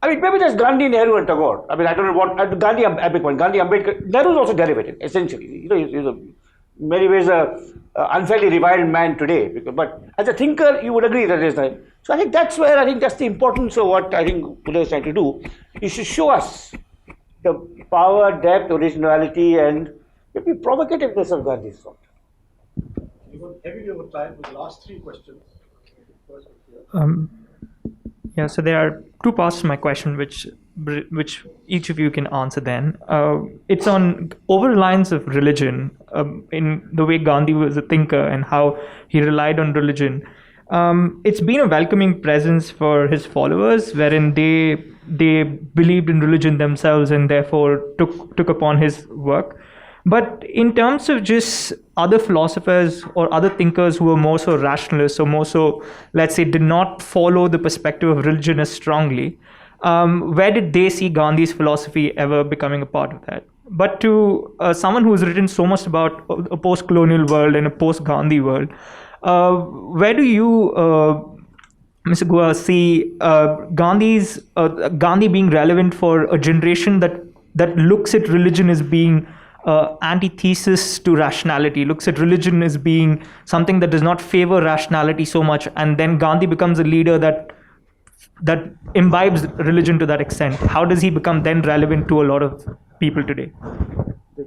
maybe there's Gandhi, Nehru, and Tagore. I don't know what Gandhi. I beg pardon, Gandhi, Ambedkar. Nehru is also derivative, essentially. He's in many ways a unfairly reviled man today. But as a thinker, you would agree that there's time. So I think that's where that's the importance of what I think Uday is trying to do, is to show us the power, depth, originality, and maybe provocativeness of Gandhi's thought. We got heavily over time with the last three questions. Yeah, so there are two parts to my question, which each of you can answer. Then it's on over lines of religion, in the way Gandhi was a thinker and how he relied on religion. It's been a welcoming presence for his followers, wherein they believed in religion themselves and therefore took upon his work. But in terms of just other philosophers or other thinkers who were more so rationalists or more so, let's say, did not follow the perspective of religion as strongly, where did they see Gandhi's philosophy ever becoming a part of that? But to someone who's written so much about a post-colonial world and a post-Gandhi world, where do you, Mr. Gua, see Gandhi being relevant for a generation that looks at religion as being antithesis to rationality, looks at religion as being something that does not favor rationality so much, and then Gandhi becomes a leader that imbibes religion to that extent? How does he become then relevant to a lot of people today? So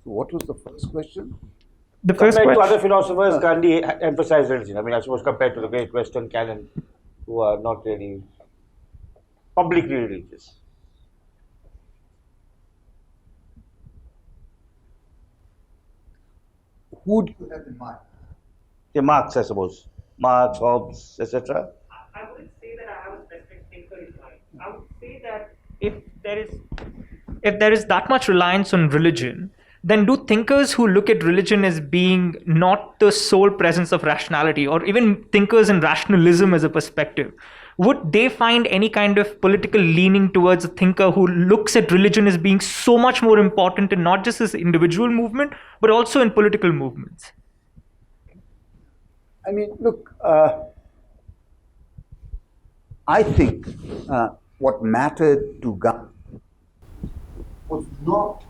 what was the first question? The first Compared to question. other philosophers, Gandhi emphasized religion. I mean, I suppose compared to the great Western canon, who are not really publicly religious. Who do you have in mind? The Marx, I suppose. Marx, Hobbes, etc. I wouldn't say that I have a specific thinker in mind. I would say that if there is that much reliance on religion, then do thinkers who look at religion as being not the sole presence of rationality, or even thinkers in rationalism as a perspective, would they find any kind of political leaning towards a thinker who looks at religion as being so much more important in not just this individual movement, but also in political movements? I mean, look, I think what mattered to Gandhi was not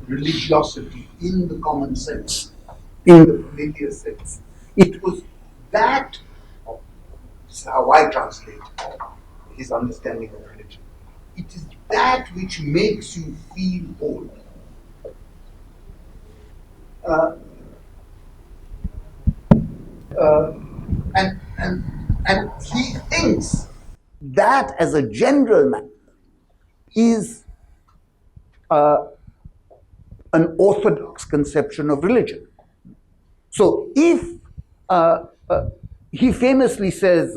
religiosity in the common sense, in the familiar sense. It was that, this is how I translate his understanding of religion. It is that which makes you feel whole. And he thinks that as a general matter is an orthodox conception of religion. So if he famously says,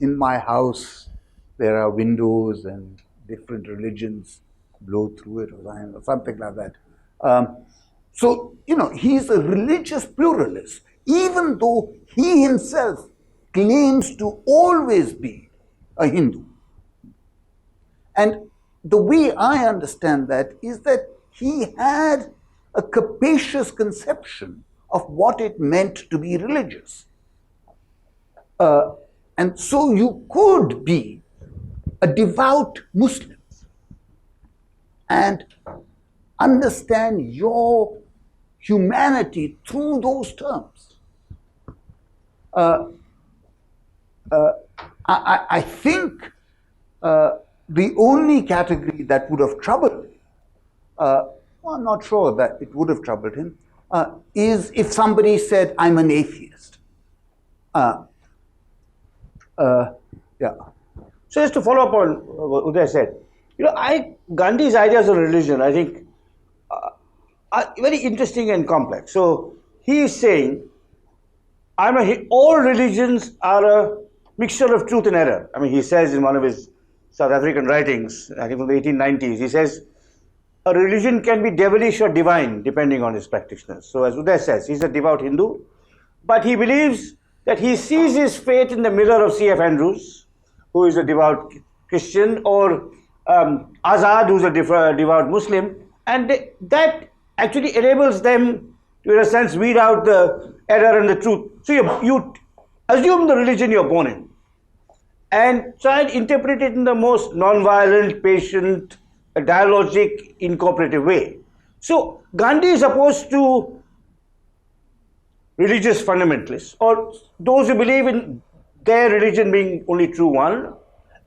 in my house there are windows and different religions blow through it, or something like that. So, he's a religious pluralist, even though he himself claims to always be a Hindu. And the way I understand that is that he had a capacious conception of what it meant to be religious. And so you could be a devout Muslim and understand your humanity through those terms. I think the only category that would have troubled him, I'm not sure that it would have troubled him, is if somebody said, I'm an atheist. Yeah. So just to follow up on what Uday said, Gandhi's ideas on religion, I think, are very interesting and complex. So he is saying, all religions are a mixture of truth and error. I mean, he says in one of his South African writings, I think from the 1890s, he says, a religion can be devilish or divine depending on its practitioners. So as Uday says, he's a devout Hindu, but he believes that he sees his fate in the mirror of C.F. Andrews, who is a devout Christian, or Azad, who's a devout Muslim, and that actually enables them to, in a sense, weed out the error and the truth. So you assume the religion you're born in and try and interpret it in the most non-violent, patient, dialogic, incooperative way. So Gandhi is opposed to religious fundamentalists, or those who believe in their religion being only true one,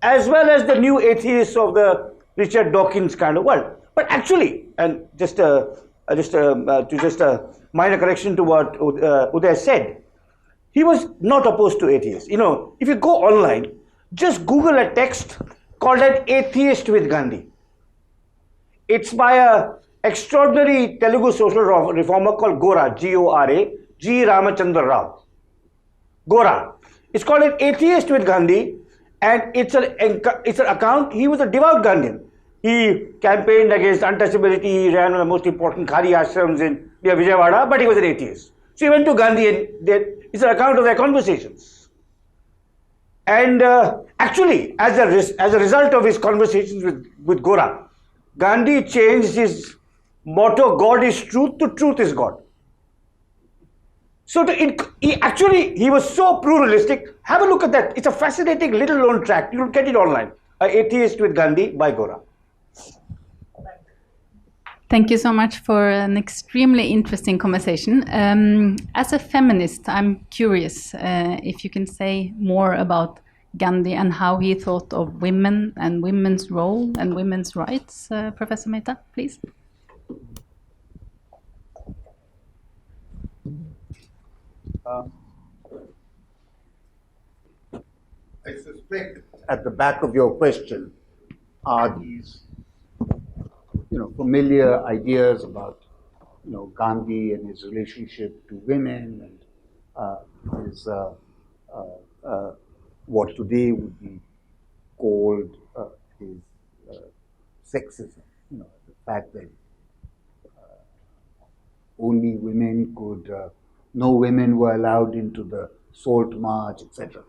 as well as the new atheists of the Richard Dawkins kind of world. But actually, and just a minor correction to what Uday said, he was not opposed to atheists. You know, if you go online, just Google a text called an atheist with Gandhi. It's by a extraordinary Telugu social reformer called Gora, G-O-R-A, G. Ramachandra Rao. Gora. It's called an atheist with Gandhi, and it's an account. He was a devout Gandhian. He campaigned against untouchability. He ran one of the most important Khari ashrams near Vijayawada, but he was an atheist. So he went to Gandhi, and it's an account of their conversations. And actually, as a result of his conversations with Gora, Gandhi changed his motto, God is truth, to truth is God. So he was so pluralistic. Have a look at that. It's a fascinating little known tract. You'll get it online. An Atheist with Gandhi by Gora. Thank you so much for an extremely interesting conversation. As a feminist, I'm curious if you can say more about Gandhi and how he thought of women and women's role and women's rights. Professor Mehta, please. I suspect at the back of your question are these, familiar ideas about, Gandhi and his relationship to women and his what today would be called his sexism. The fact that only women could, no women were allowed into the Salt March, etc.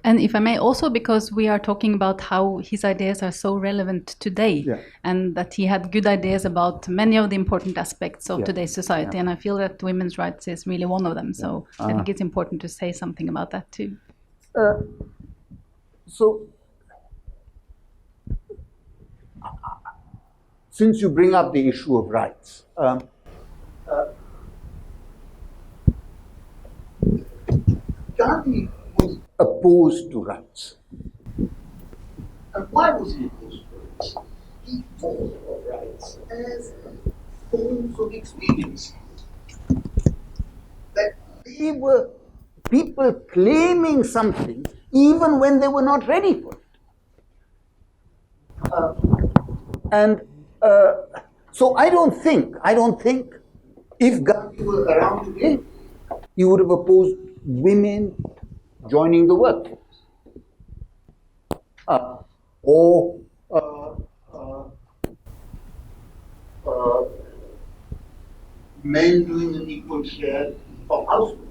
And if I may, also because we are talking about how his ideas are so relevant today, and that he had good ideas about many of the important aspects of today's society, and I feel that women's rights is really one of them. So I think it's important to say something about that too. So, since you bring up the issue of rights, Gandhi was opposed to rights. And why was he opposed to rights? He thought of rights as forms of experience. That they were people claiming something even when they were not ready for it. So I don't think if Gandhi were around today, he would have opposed women joining the workforce. Or men doing an equal share of housework.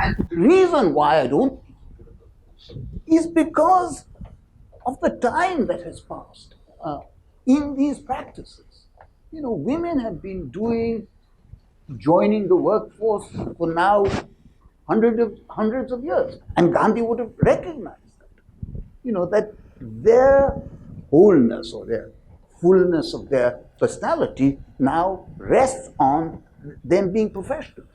And the reason why I don't is because of the time that has passed in these practices. Women have been joining the workforce for now hundreds of years. And Gandhi would have recognized that. That their wholeness or their fullness of their personality now rests on them being professionals.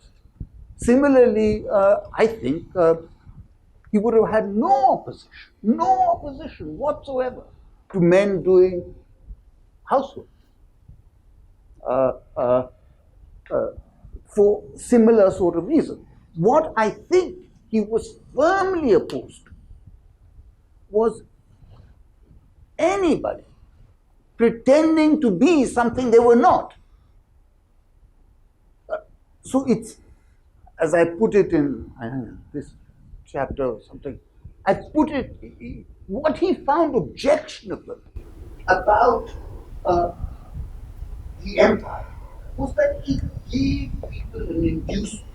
Similarly, I think he would have had no opposition whatsoever to men doing housework for similar sort of reasons. What I think he was firmly opposed to was anybody pretending to be something they were not. So it's, as I put it in this chapter or something, I put it, what he found objectionable about the empire was that it gave people an inducement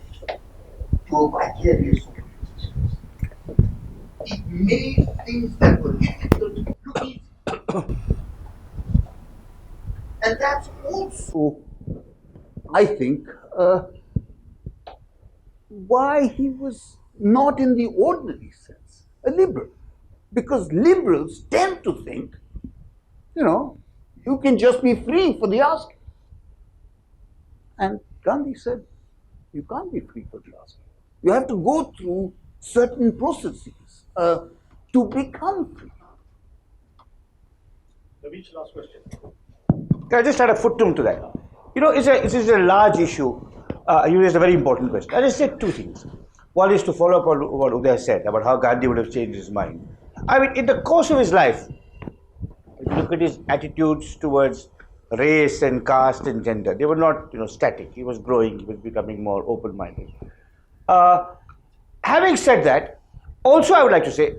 to a vicarious sort of existence. It made things that were difficult look easy. And that's also, I think, why he was not in the ordinary sense a liberal. Because liberals tend to think, you can just be free for the asking. And Gandhi said, you can't be free for the asking. You have to go through certain processes. to become free. Last question. I just had a footnote to that. You know, it is a large issue. You raised a very important question. I just said two things. One is to follow up on what Uday said about how Gandhi would have changed his mind. I mean, in the course of his life, if you look at his attitudes towards race and caste and gender, they were not, static. He was growing. He was becoming more open-minded. Having said that, also I would like to say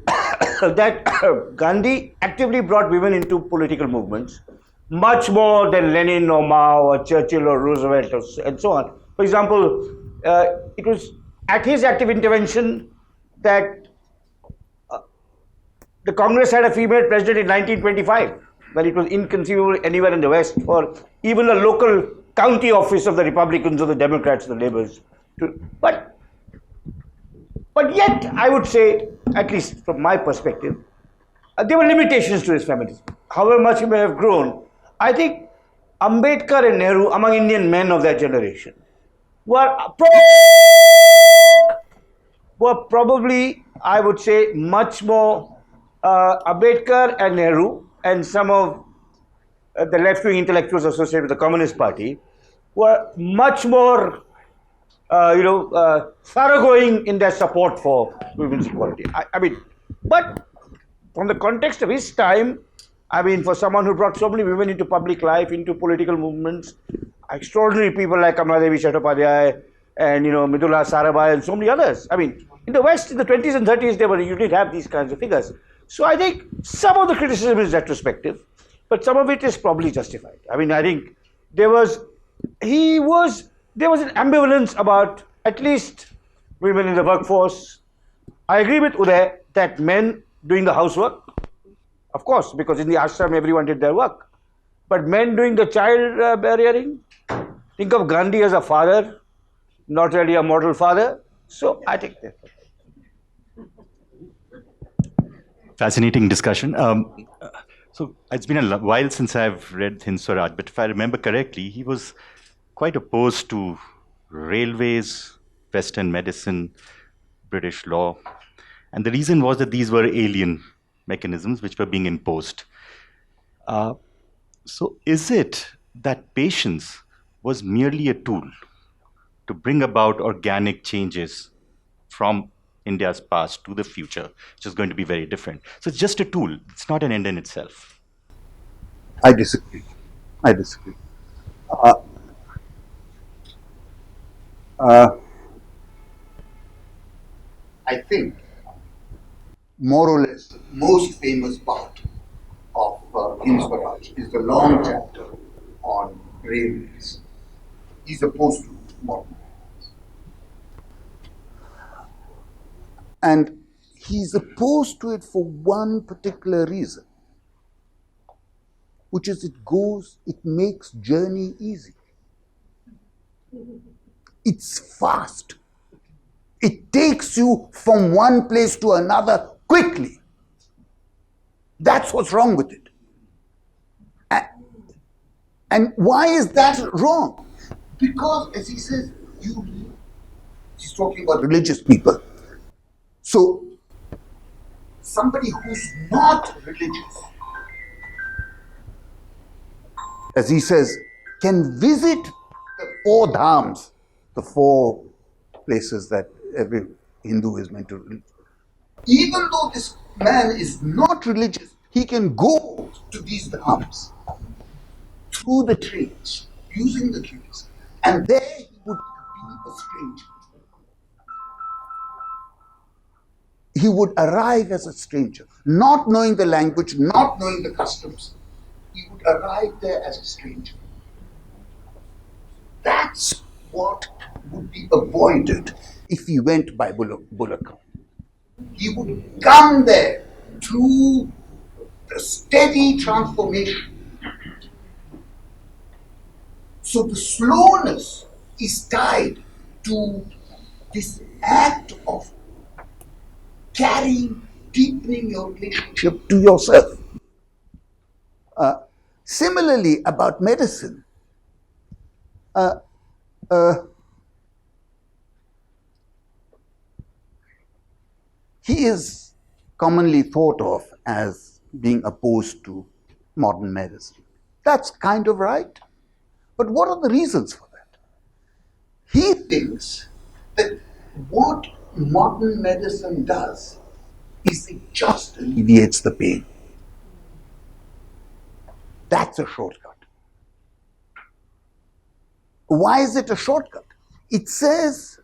that Gandhi actively brought women into political movements much more than Lenin or Mao or Churchill or Roosevelt and so on. For example, it was at his active intervention that the Congress had a female president in 1925, when it was inconceivable anywhere in the West for even a local county office of the Republicans or the Democrats or the Labours. But yet, I would say, at least from my perspective, there were limitations to his feminism. However much he may have grown, I think Ambedkar and Nehru, among Indian men of that generation, were probably, I would say, much more Ambedkar and Nehru and some of the left-wing intellectuals associated with the Communist Party were much more, thoroughgoing in their support for women's equality. I mean, but from the context of his time, I mean, for someone who brought so many women into public life, into political movements, extraordinary people like Kamaladevi Chattopadhyay and, Midula Sarabhai and so many others. I mean, in the West, in the 20s and 30s, you didn't have these kinds of figures. So I think some of the criticism is retrospective, but some of it is probably justified. I mean, I think there was an ambivalence about at least women in the workforce. I agree with Uday that men doing the housework, of course, because in the ashram everyone did their work. But men doing the child rearing, think of Gandhi as a father, not really a model father. So I think that. Fascinating discussion. So it's been a while since I've read Hind Swaraj, but if I remember correctly, he was quite opposed to railways, Western medicine, British law. And the reason was that these were alien mechanisms which were being imposed. So is it that patience was merely a tool to bring about organic changes from India's past to the future, which is going to be very different? So it's just a tool. It's not an end in itself. I disagree. I think more or less the most famous part of Hind Swaraj is the long chapter on railways. He's opposed to modern railways. And he's opposed to it for one particular reason, which is it makes journey easy. It's fast. It takes you from one place to another quickly. That's what's wrong with it. And why is that wrong? Because, as he says, he's talking about religious people. So, somebody who's not religious, as he says, can visit the four dhams, the four places that every Hindu is meant to. Even though this man is not religious, he can go to these dhams through the trains, using the trains, and there he would be a stranger. He would arrive as a stranger, not knowing the language, not knowing the customs. He would arrive there as a stranger. That's what would be avoided if he went by bullock. He would come there through the steady transformation. So the slowness is tied to this act of carrying, deepening your relationship to yourself. Similarly, about medicine, he is commonly thought of as being opposed to modern medicine. That's kind of right. But what are the reasons for that? He thinks that what modern medicine does is it just alleviates the pain. That's a shortcut. Why is it a shortcut? It says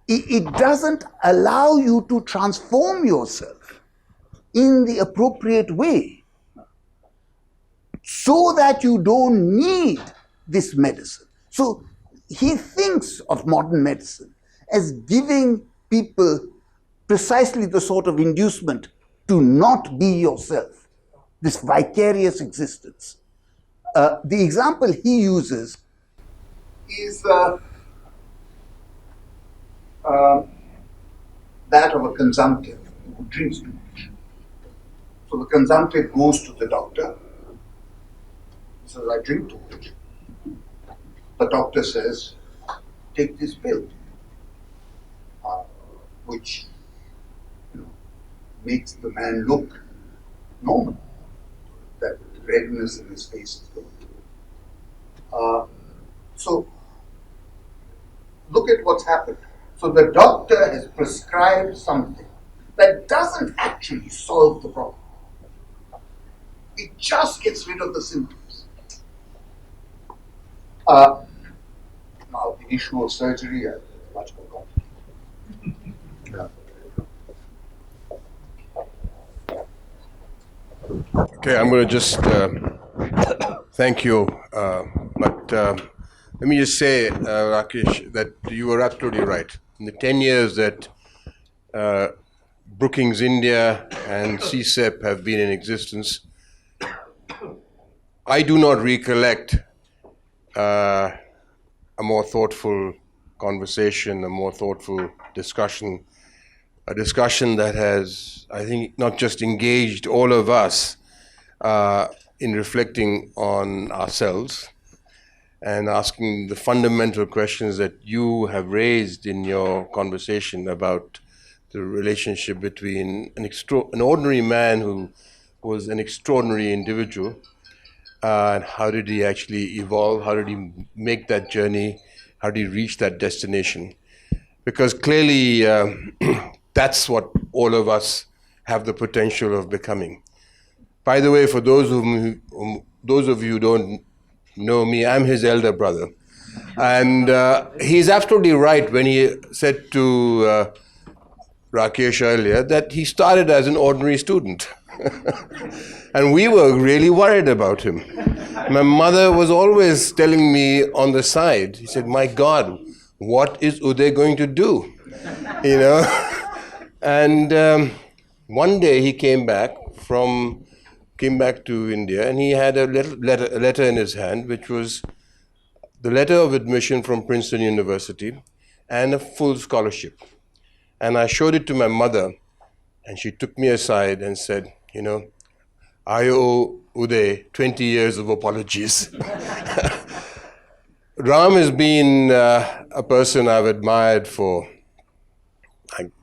it doesn't allow you to transform yourself in the appropriate way so that you don't need this medicine. So he thinks of modern medicine as giving people precisely the sort of inducement to not be yourself, this vicarious existence. The example he uses is that of a consumptive who drinks too much. So the consumptive goes to the doctor. He says, I drink too much. The doctor says, take this pill, which makes the man look normal. That redness in his face is gone. So look at what's happened. So the doctor has prescribed something that doesn't actually solve the problem. It just gets rid of the symptoms. Now, the issue of surgery is much more complicated. Okay, I'm going to just thank you, but let me just say, Rakesh, that you were absolutely right. In the 10 years that Brookings India and CSEP have been in existence, I do not recollect a more thoughtful conversation, a more thoughtful discussion, a discussion that has, I think, not just engaged all of us in reflecting on ourselves and asking the fundamental questions that you have raised in your conversation about the relationship between an ordinary man who was an extraordinary individual, and how did he actually evolve, how did he make that journey, how did he reach that destination? Because clearly that's what all of us have the potential of becoming. By the way, for those of you who don't know me, I'm his elder brother. And he's absolutely right when he said to Rakesh earlier that he started as an ordinary student. And we were really worried about him. My mother was always telling me on the side, he said, my God, what is Uday going to do? You know? And one day he came back to India, and he had a letter in his hand, which was the letter of admission from Princeton University and a full scholarship. And I showed it to my mother, and she took me aside and said, you know, I owe Uday 20 years of apologies. Ram has been a person I've admired for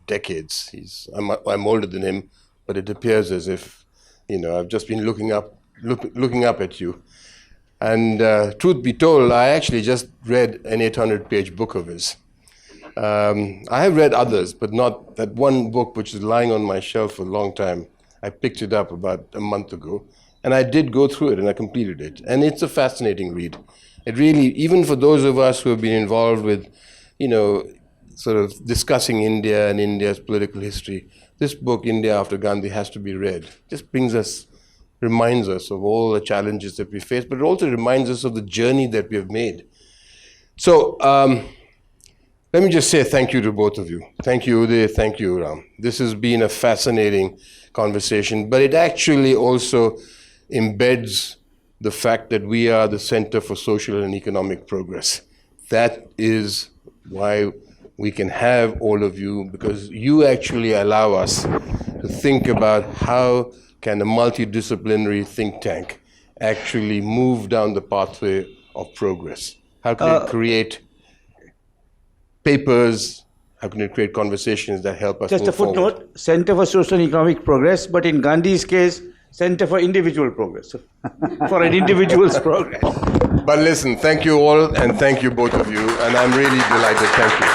decades. I'm older than him, but it appears as if, you know, I've just been looking up at you. And truth be told, I actually just read an 800-page book of his. I have read others, but not that one book which is lying on my shelf for a long time. I picked it up about a month ago, and I did go through it, and I completed it. And it's a fascinating read. It really, even for those of us who have been involved with, you know, sort of discussing India and India's political history, this book, India After Gandhi, has to be read. It just reminds us of all the challenges that we face, but it also reminds us of the journey that we have made. So let me just say thank you to both of you. Thank you, Uday. Thank you, Ram. This has been a fascinating conversation, but it actually also embeds the fact that we are the center for social and economic progress. That is why we can have all of you, because you actually allow us to think about how can a multidisciplinary think tank actually move down the pathway of progress. How can it create papers? How can we create conversations that help us Just move a footnote, forward? Center for Social and Economic Progress, but in Gandhi's case, Center for Individual Progress, for an individual's progress. But listen, thank you all, and thank you both of you, and I'm really delighted. Thank you.